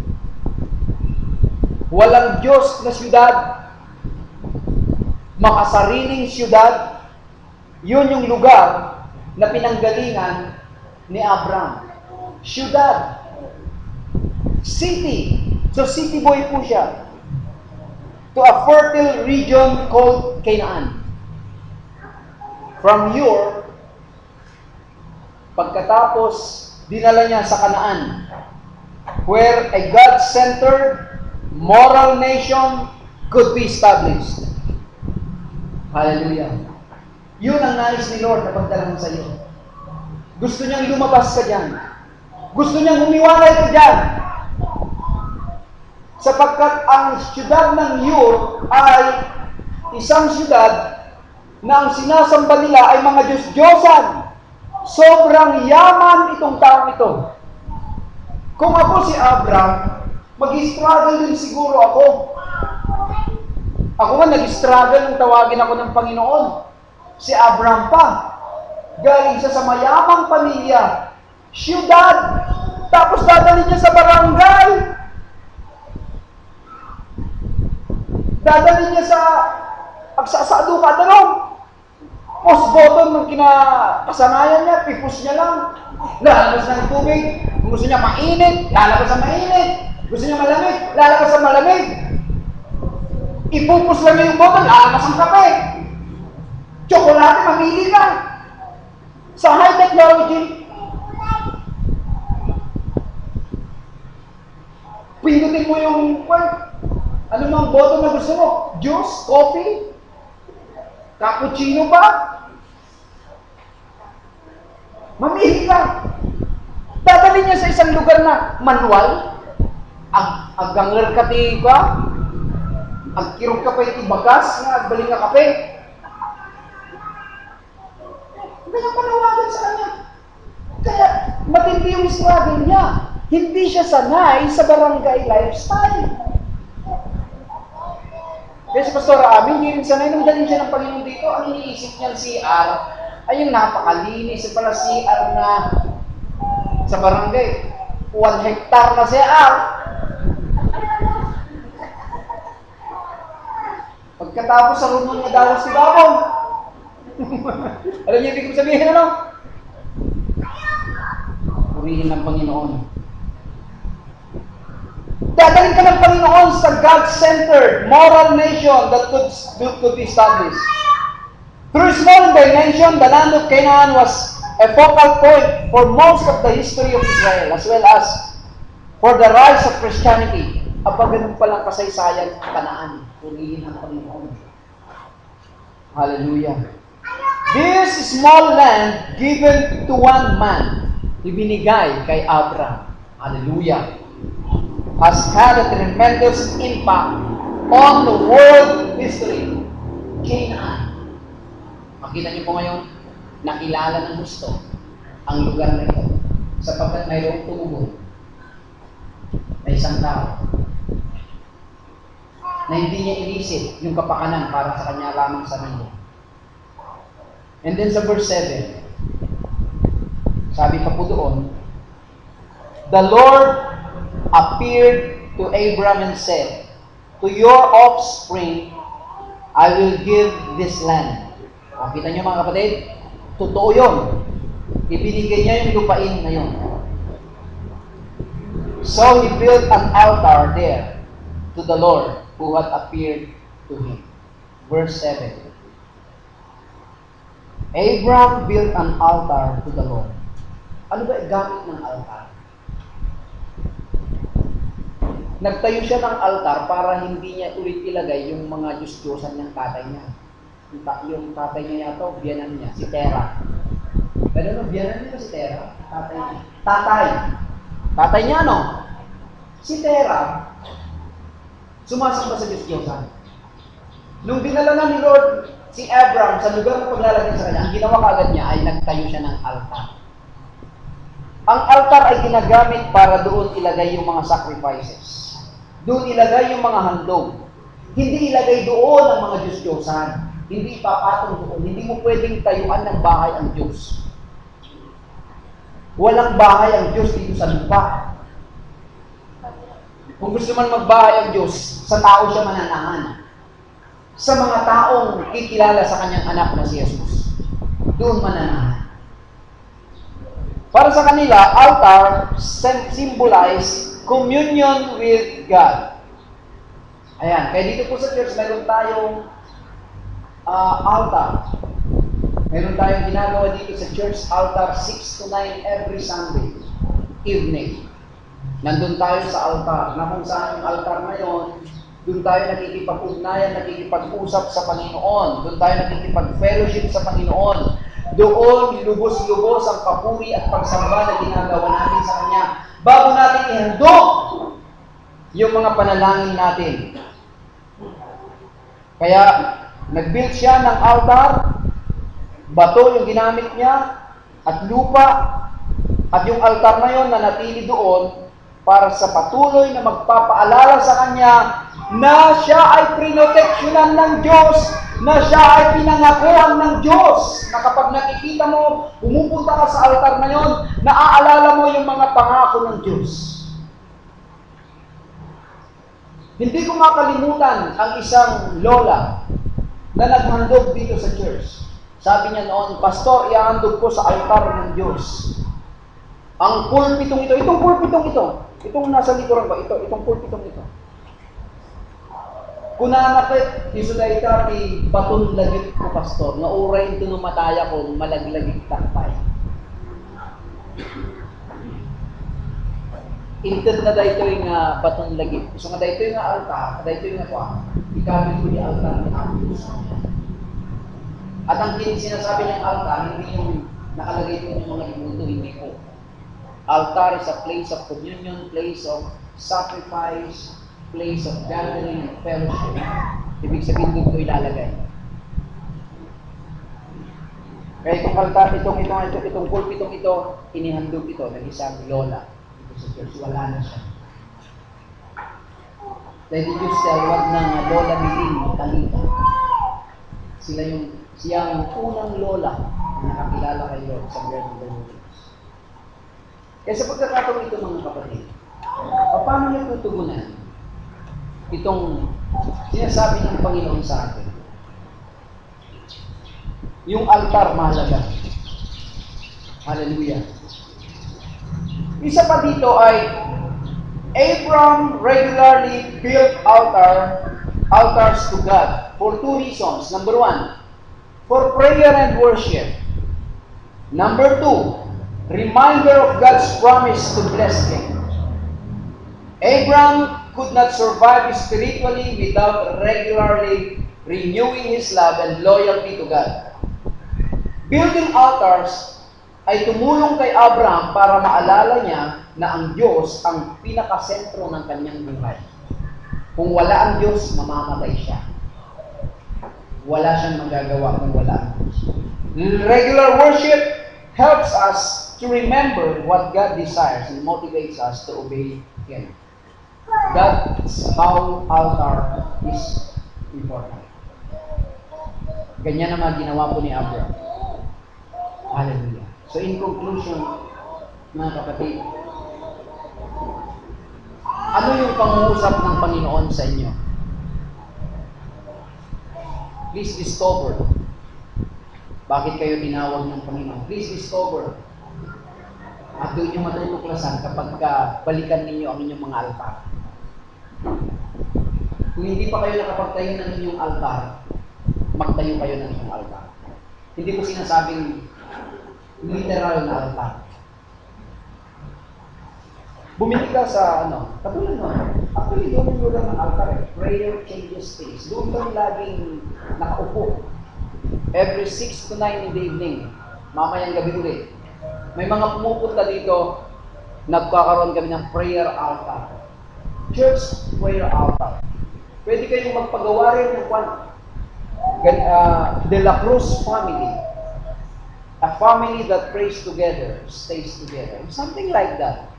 S1: Walang Diyos na siyudad, makasariling siyudad, yun yung lugar na pinanggalingan ni Abram. Siyudad. City. So city boy po siya. To a fertile region called Canaan. From Ur, pagkatapos, dinala niya sa Canaan, where a God-centered, moral nation could be established. Hallelujah. Yun ang nais ni Lord na pagdalahan sa iyo. Gusto niyang lumabas ka dyan. Gusto niyang humiwalay ka dyan. Sapagkat ang siyudad ng Ur ay isang siyudad na ang sinasamba nila ay mga Diyos-Diyosan. Sobrang yaman itong taong ito. Kung ako si Abraham, mag-struggle din siguro ako. Ako nga nag-struggle nung tawagin ako ng Panginoon. Si Abraham pa. Galing siya sa mayamang pamilya. Siyudad. Tapos dadalhin niya sa barangay. Dadalhin niya sa agsasado ka dalong. Post button ng kinakasanayan niya, pipus niya lang. Lalabas ng tubig. Kung gusto niya mainit, lalabas sa mainit. Gusto niya malamig, lalabas sa malamig. Ipupus lang niya yung bottle, lalabas ang kape. Tsokolate, mamili ka. Sa high technology, pindutin mo yung, ano mang bottle na gusto mo? Juice? Coffee? Cappuccino ba? Mamili ka. Dadali niya sa isang lugar na manual. Agangler ka ti ka. Agkirog ka pa iti bagas nga agbaling nga kape. Kaya panawagan sa kanya. Kaya matindi yung struggle niya. Hindi siya sanay sa barangay lifestyle. Kaya si Pastor Amin, hindi rin sanay nung dalhin siya ng Panginoon dito. Ang iniisip niya CR ay yung napakalinis pala CR na sa barangay. 1 hektar na CR. Pagkatapos sa runong niya dalas si Babong. Alam niyo ibig sabihin ano? Purihin ng Panginoon. Dadalhin ka ng Panginoon sa God-centered, moral nation that could be established. Through small in dimension, the land of Canaan was a focal point for most of the history of Israel, as well as for the rise of Christianity. Aba, ganun palang kasaysayan Kanaan. Purihin ang Panginoon. Hallelujah. This small land given to one man, ibinigay kay Abraham. Hallelujah. Has had a tremendous impact on the world history. Canaan. Makita niyo po ngayon, nakilala ng gusto ang lugar na ito sapagkat mayroong tumugon na isang tao na hindi niya inisip yung kapakanan para sa kanya lamang sarili. And then sa verse 7, sabi pa po doon, the Lord appeared to Abraham and said, to your offspring, I will give this land. O, kita niyo mga kapatid, totoo yun. Ibinigay niya yung lupain na yun. So he built an altar there to the Lord who had appeared to him. Verse 7. Abraham built an altar to the Lord. Ano ba gamit ng altar? Nagtayo siya ng altar para hindi niya ulit ilagay yung mga Diyos-Diyosan ng tatay niya. Yung tatay niya yato, biyanan niya, si Tera. Pero ano, biyanan niya si Tera? Tatay niya. Tatay niya ano? Si Tera, sumasamba sa Diyos-Diyosan. Nung dinala na ni Lord si Abraham sa lugar ng paglalagay sa kanya, ang ginawa kagad niya ay nagtayo siya ng altar. Ang altar ay ginagamit para doon ilagay yung mga sacrifices. Doon ilagay yung mga handog. Hindi ilagay doon ang mga Diyos-Diyosan. Hindi ipapatong doon. Hindi mo pwedeng tayuan ng bahay ang Diyos. Walang bahay ang Diyos dito sa lupa. Kung gusto man magbahay ang Diyos, sa tao siya mananahan. Sa mga taong kikilala sa kanyang anak na si Jesus. Doon mananahan. Para sa kanila, altar symbolize communion with God. Ayan, kaya dito po sa church, meron tayong altar. Meron tayong ginagawa dito sa church altar 6 to 9 every Sunday evening. Nandun tayo sa altar, na kung saan yung altar na yun, doon tayo nakikipag-ugnayan, nakikipag-usap sa Panginoon. Doon tayo nakikipag-fellowship sa Panginoon. Doon lubos-lubos ang papuri at pagsamba na ginagawa natin sa Kanya. Bago natin ihandog yung mga panalangin natin. Kaya, nag-build siya ng altar, bato yung ginamit niya, at lupa, at yung altar na yun na natili doon para sa patuloy na magpapaalala sa Kanya na siya ay prinoteksyonan ng Diyos, na siya ay pinangakuan ng Diyos, na kapag nakikita mo, pumupunta ka sa altar na yun, naaalala mo yung mga pangako ng Diyos. Hindi ko makalimutan ang isang lola na naghandog dito sa church. Sabi niya noon, Pastor, ihahandog ko sa altar ng Diyos ang pulpitong ito, itong pulpitong ito, itong nasa likuran ba, itong pulpitong ito. Kunanapit, iso na ita, may baton lagit ko, Pastor, na uray ito numataya ko, malaglagit takpay. Inted na dahito yung baton lagit. So nga dahito yung altar, dahito yung ikamit ko yung altar ng Diyos. At ang sinasabi niyang altar, hindi yung nakalagay ko yung mga ibuto, hindi po. Altar is a place of communion, place of sacrifice, place of gathering and fellowship. Ibig sabihin doon ko ilalagay. Kaya itong altar, itong pulpitong ito, inihandog ito ng isang lola. Ito sa church, wala na siya. Dahil did you tell, wag na lola Miling, Talita. Siya ang unang lola na nakakilala kay Lord sa Garden of the Wilderness. Kaya sa pagkakataon ito mga kapatid, paano niya tutugunan itong sinasabi ng Panginoon sa atin? Yung altar mahalaga. Hallelujah. Isa pa dito ay Abram regularly built altars to God for two reasons. Number one, for prayer and worship. Number two, reminder of God's promise to bless him. Abram could not survive spiritually without regularly renewing his love and loyalty to God. Building altars ay tumulong kay Abraham para maalala niya na ang Diyos ang pinakasentro ng kanyang buhay. Kung wala ang Diyos, mamamatay siya. Wala siyang magagawa kung wala ang Diyos. Regular worship helps us to remember what God desires and motivates us to obey Him. That's how altar is important. Ganyan naman ginawa po ni Abraham. Hallelujah. So in conclusion, mga kapatid, ano yung pangungusap ng Panginoon sa inyo? Please discover. Bakit kayo tinawag ng Panginoon? Please discover. At doon yung matutuklasan kapag balikan ninyo ang inyong mga altar. Kung hindi pa kayo nakapagtayo ng inyong altar, magtayo kayo ng inyong altar. Hindi ko sinasabing literal na altar. Bumili ka sa katulad actually doon yung lang ng altar prayer changes things. Doon kami laging nakaupo. Every 6 to 9 in the evening, mamayang gabi ulit. May mga pumupunta dito, nagkakaroon kami ng prayer altar. Church prayer altar. Pwede kayong magpagawa rin ng De La Cruz family. A family that prays together, stays together. Something like that.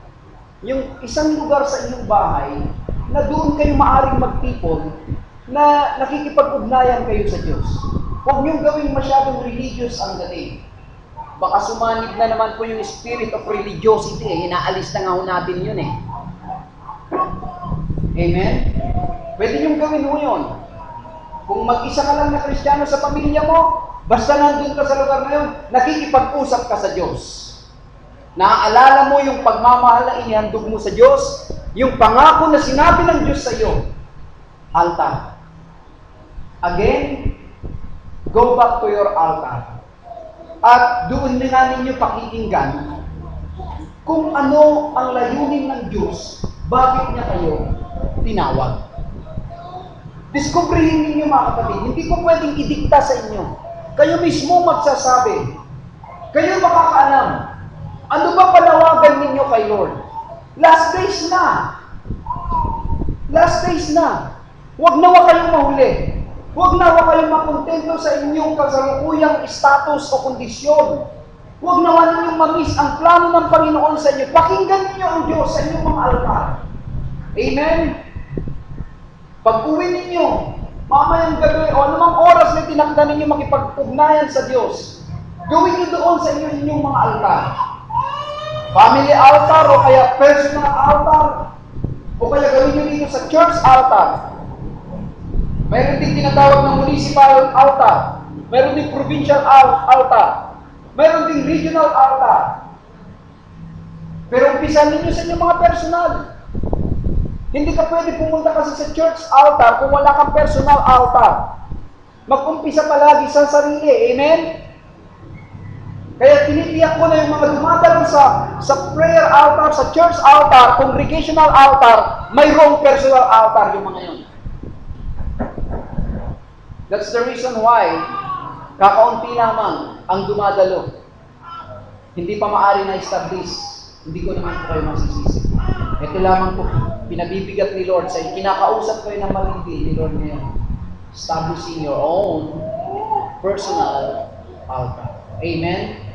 S1: Yung isang lugar sa inyong bahay na doon kayo maaring magtipon na nakikipag-ugnayan kayo sa Diyos. Huwag niyong gawing masyadong religious ang dating. Baka sumanib na naman po yung spirit of religiosity. Inaalis na nga ho natin yun eh. Amen? Pwede niyong gawin mo yun. Kung mag-isa ka lang na Kristiyano sa pamilya mo, basta nandun ka sa lugar na yun, nakikipag-usap ka sa Diyos. Naaalala mo yung pagmamahal na inihandog mo sa Diyos, yung pangako na sinabi ng Diyos sa iyo. Altar. Again, go back to your altar. At doon na ninyo pakikinggan kung ano ang layunin ng Diyos, bakit niya kayo tinawag. Diskubrihin ninyo mga kapatid, hindi ko pwedeng idikta sa inyo. Kayo mismo magsasabi Kayo makakaalam. Ano ba panawagan ninyo kay Lord? Last days na. Last days na. Huwag nawa kayong mahuli. Huwag nawa kayong makontento sa inyong kasalukuyang status o kondisyon. Huwag nawa ninyong mamiss ang plano ng Panginoon sa inyo. Pakinggan ninyo ang Diyos sa inyong mga altar. Amen? Pag-uwi ninyo, mamayang gabi o anumang oras na tinakda ninyo makipag-ugnayan sa Diyos, gawin nyo doon sa inyong mga altar. Family altar o kaya personal altar o kaya gawin nyo dito sa church altar. Mayroon din tinatawag ng municipal altar. Mayroon din provincial altar. Mayroon din regional altar. Pero umpisan ninyo sa inyong mga personal. Hindi ka pwede pumunta kasi sa church altar kung wala kang personal altar. Mag-umpisa palagi sa sarili. Amen? Kaya tinitiyak ko na yung mga dumadalo sa prayer altar, sa church altar, congregational altar, mayroong personal altar yung mga yun. That's the reason why kakaunti lamang ang dumadalo. Hindi pa maaari na-establish. Hindi ko naman po kayo masisisi. Ito lamang po, pinabibigat ni Lord sa kinakausap ko ng malindi ni Lord ngayon. Establishing your own personal altar. Amen?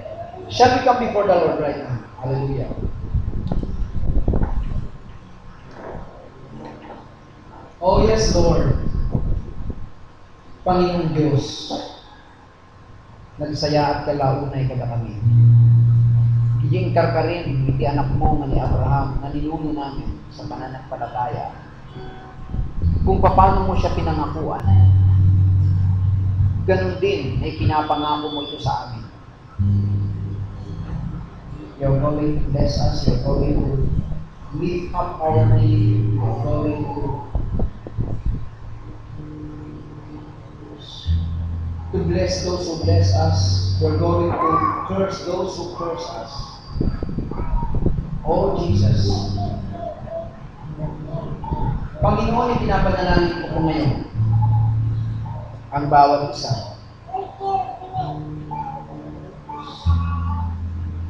S1: Shall we come before the Lord right now? Hallelujah. Oh yes, Lord. Panginoong Diyos, nagsaya at kalaunay kada kami. Iying karkarin, iti anak mo nga ni Abraham, na ninuno namin sa pananampalataya. Kung paano mo siya pinangakuan, ganun din ay pinapangako mo ito sa amin. You're going to bless us, you're going to lift up our name, you're going to bless those who bless us, you're going to curse those who curse us. Oh Jesus, Panginoon, ipinapanalangin ko ngayon ang bawat isa.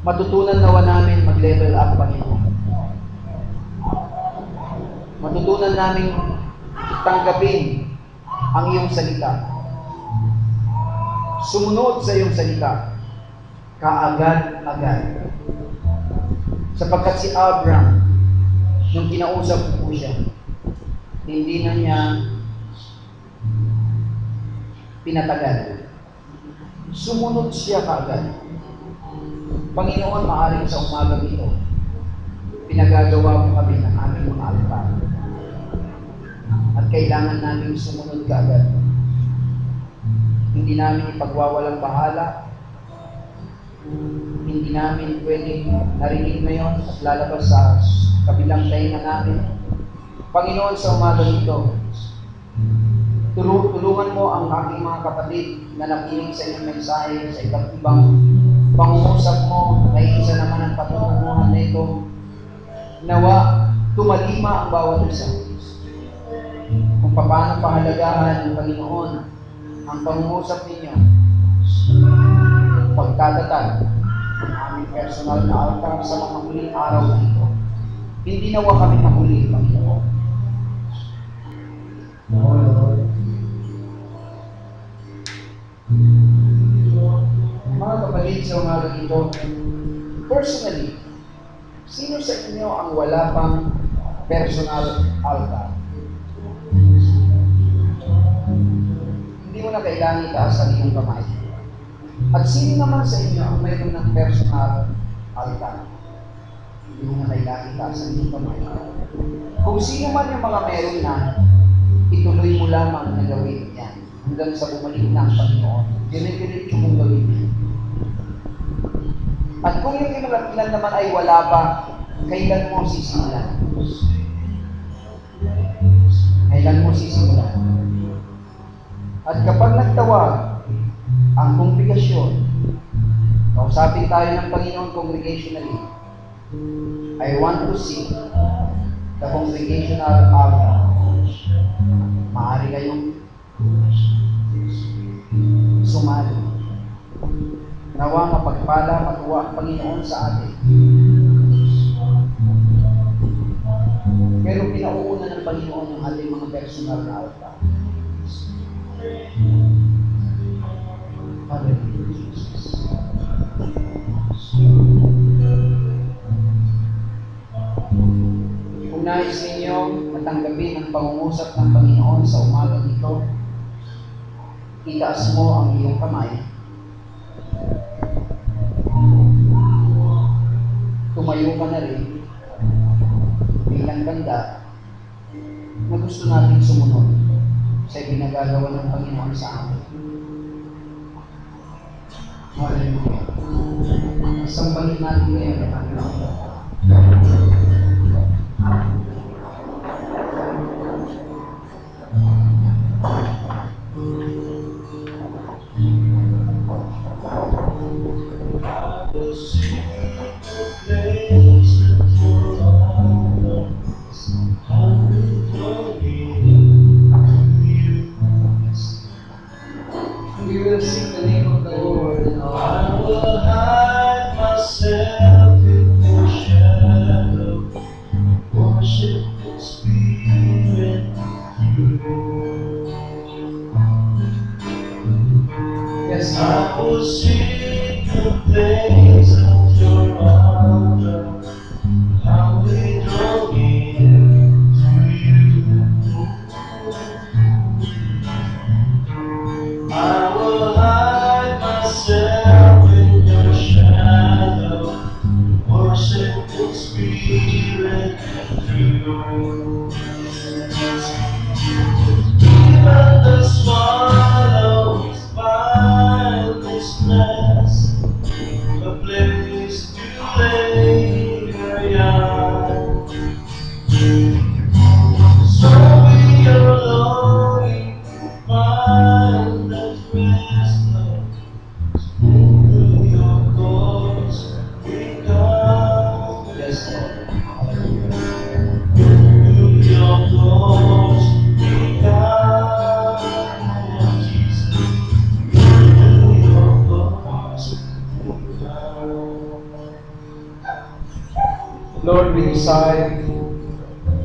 S1: Matutunan nawa namin mag-level up, Panginoon. Matutunan namin tanggapin ang iyong salita. Sumunod sa iyong salita. Kaagad-agad. Sapagkat si Abraham, nung kinausap ko siya, hindi na niya pinatagal. Sumunod siya kaagad. Panginoon, maaaring sa umaga ito, pinagagawa mo kami ng aming mga altar. At kailangan namin sumunod kaagad. Hindi namin ipagwawalang bahala. Hindi namin pwedeng narinig ngayon at lalabas sa kabilang tainga namin. Panginoon, sa umaga ito, tulungan mo ang aking mga kapatid na nakinig sa iyong mensahe sa iba't ibang pangungusap mo, na isa naman ang patutunguhan na ito. Nawa, tumalima ang bawat isa. Kung paano pahalagahan ng Panginoon ang pangungusap ninyo, pagtatatag ang aming personal na altar sa mga huling araw na ito. Hindi nawa kami mahuli, Panginoon. Oh Lord. Mga kapatid, sa umaga ito, personally, sino sa inyo ang wala pang personal altar? Hindi mo na kailangan itaas ang iyong kamay. At sino naman sa inyo ang mayroon ng personal altar? Hindi mo na kailangan itaas ang iyong kamay. Kung sino man yung mga meron na, ituloy mo lamang na gawin yan hanggang sa bumalik na ang Panginoon. Dire-diretso mong gawin yan. At kung yung ilan naman ay wala pa, kailan mo sisimulan? Kailan mo sisimulan? At kapag nagtawag ang kongregasyon, kausapin tayo ng Panginoon congregationally, I want to see the congregational altar. Maaari kayong sumali. Nawa mapagpala, ng Panginoon sa atin. Pero pinauuna ng Panginoon ang ating mga personal na altar. Hallelujah, Jesus. Kung nais ninyo matanggapin ang pangungusap ng Panginoon sa umagang ito, itaas mo ang iyong kamay. Tumayo ka na rin bilang tanda na gusto natin sumunod sa ginagagawa ng Panginoon sa atin. Hallelujah. Sambahin natin ngayon ang Panginoon. Lord, we decide to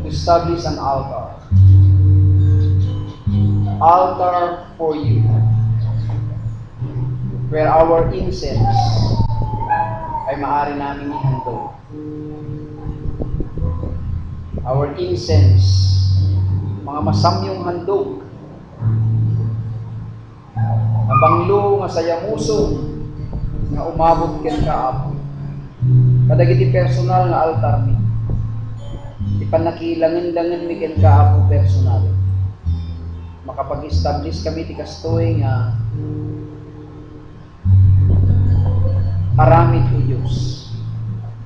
S1: establish an altar. Altar for you, where our incense ay maaari namin ihandog. Our incense, mga masamyong handog, na banglo nga sayamuson nga umabot ken kaapo. Kadagiti personal nga altar mi. Ipanakilangin-langin mi ken kaapo personal. Makapag-establish kami ti kastoy nga aramid o Diyos.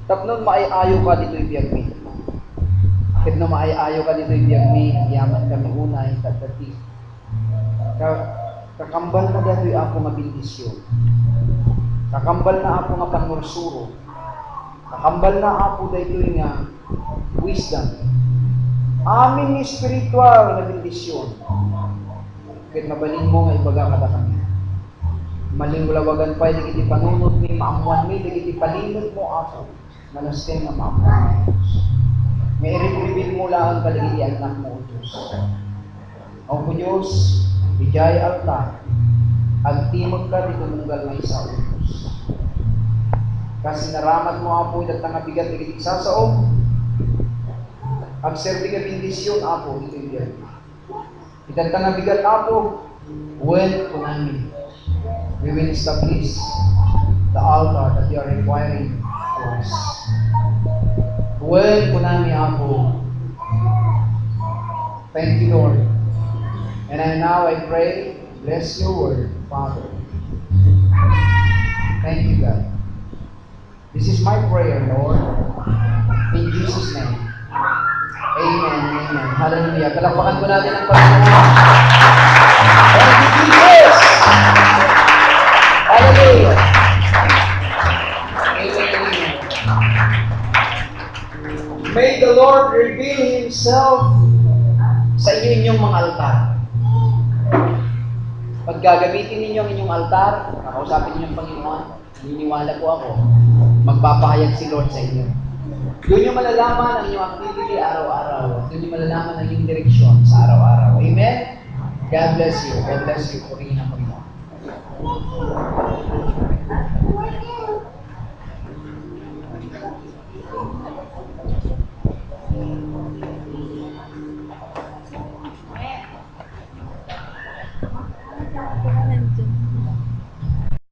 S1: Tapnon maayayo ka dito ibiyag mi. Ket no maayayo ka dito ibiyag mi, yaman kami unay tagdati. Kakambal na datoy ako nga bendisyon. Kakambal na ako nga pangursuro. Kakambal na ako daytoy nga wisdom. Amin spiritual na bendisyon. Ket mabalin mo nga ibaga kada kami. Malingulawagan pa digiti panunot mi maamuan mi digiti palimot mo ako. Manasteng nga maamuan. May i-reveal mo lang kaligiti anak mo Diyos. Ang po Diyos, bijay altar. Agtimod ka dito munggal nga isa o Diyos. Kasi naramat mo apo itat nga bigat digiti sasaom. Agserbi ka bendisyon apo dito ibiyag. Itat nga bigat apo, when kunami. We will establish the altar that you are requiring for us. When kunami apo. Thank you, Lord. And now I pray, bless your word, Father. Thank you, God. This is my prayer, Lord. In Jesus' name. Amen. Amen. Hallelujah. Palakpakan ko natin ang Panginoon. Thank you, Jesus. Hallelujah. Amen. May the Lord reveal Himself sa inyong mga altar. Pag gagamitin ninyo ang inyong altar, kakausapin ninyo ang Panginoon, naniniwala po ako, magpapahayag si Lord sa inyo. Doon nyo malalaman ang inyong activity araw-araw. Doon nyo malalaman ang inyong direksyon sa araw-araw. Amen? God bless you. God bless you. Purihin ang Panginoon.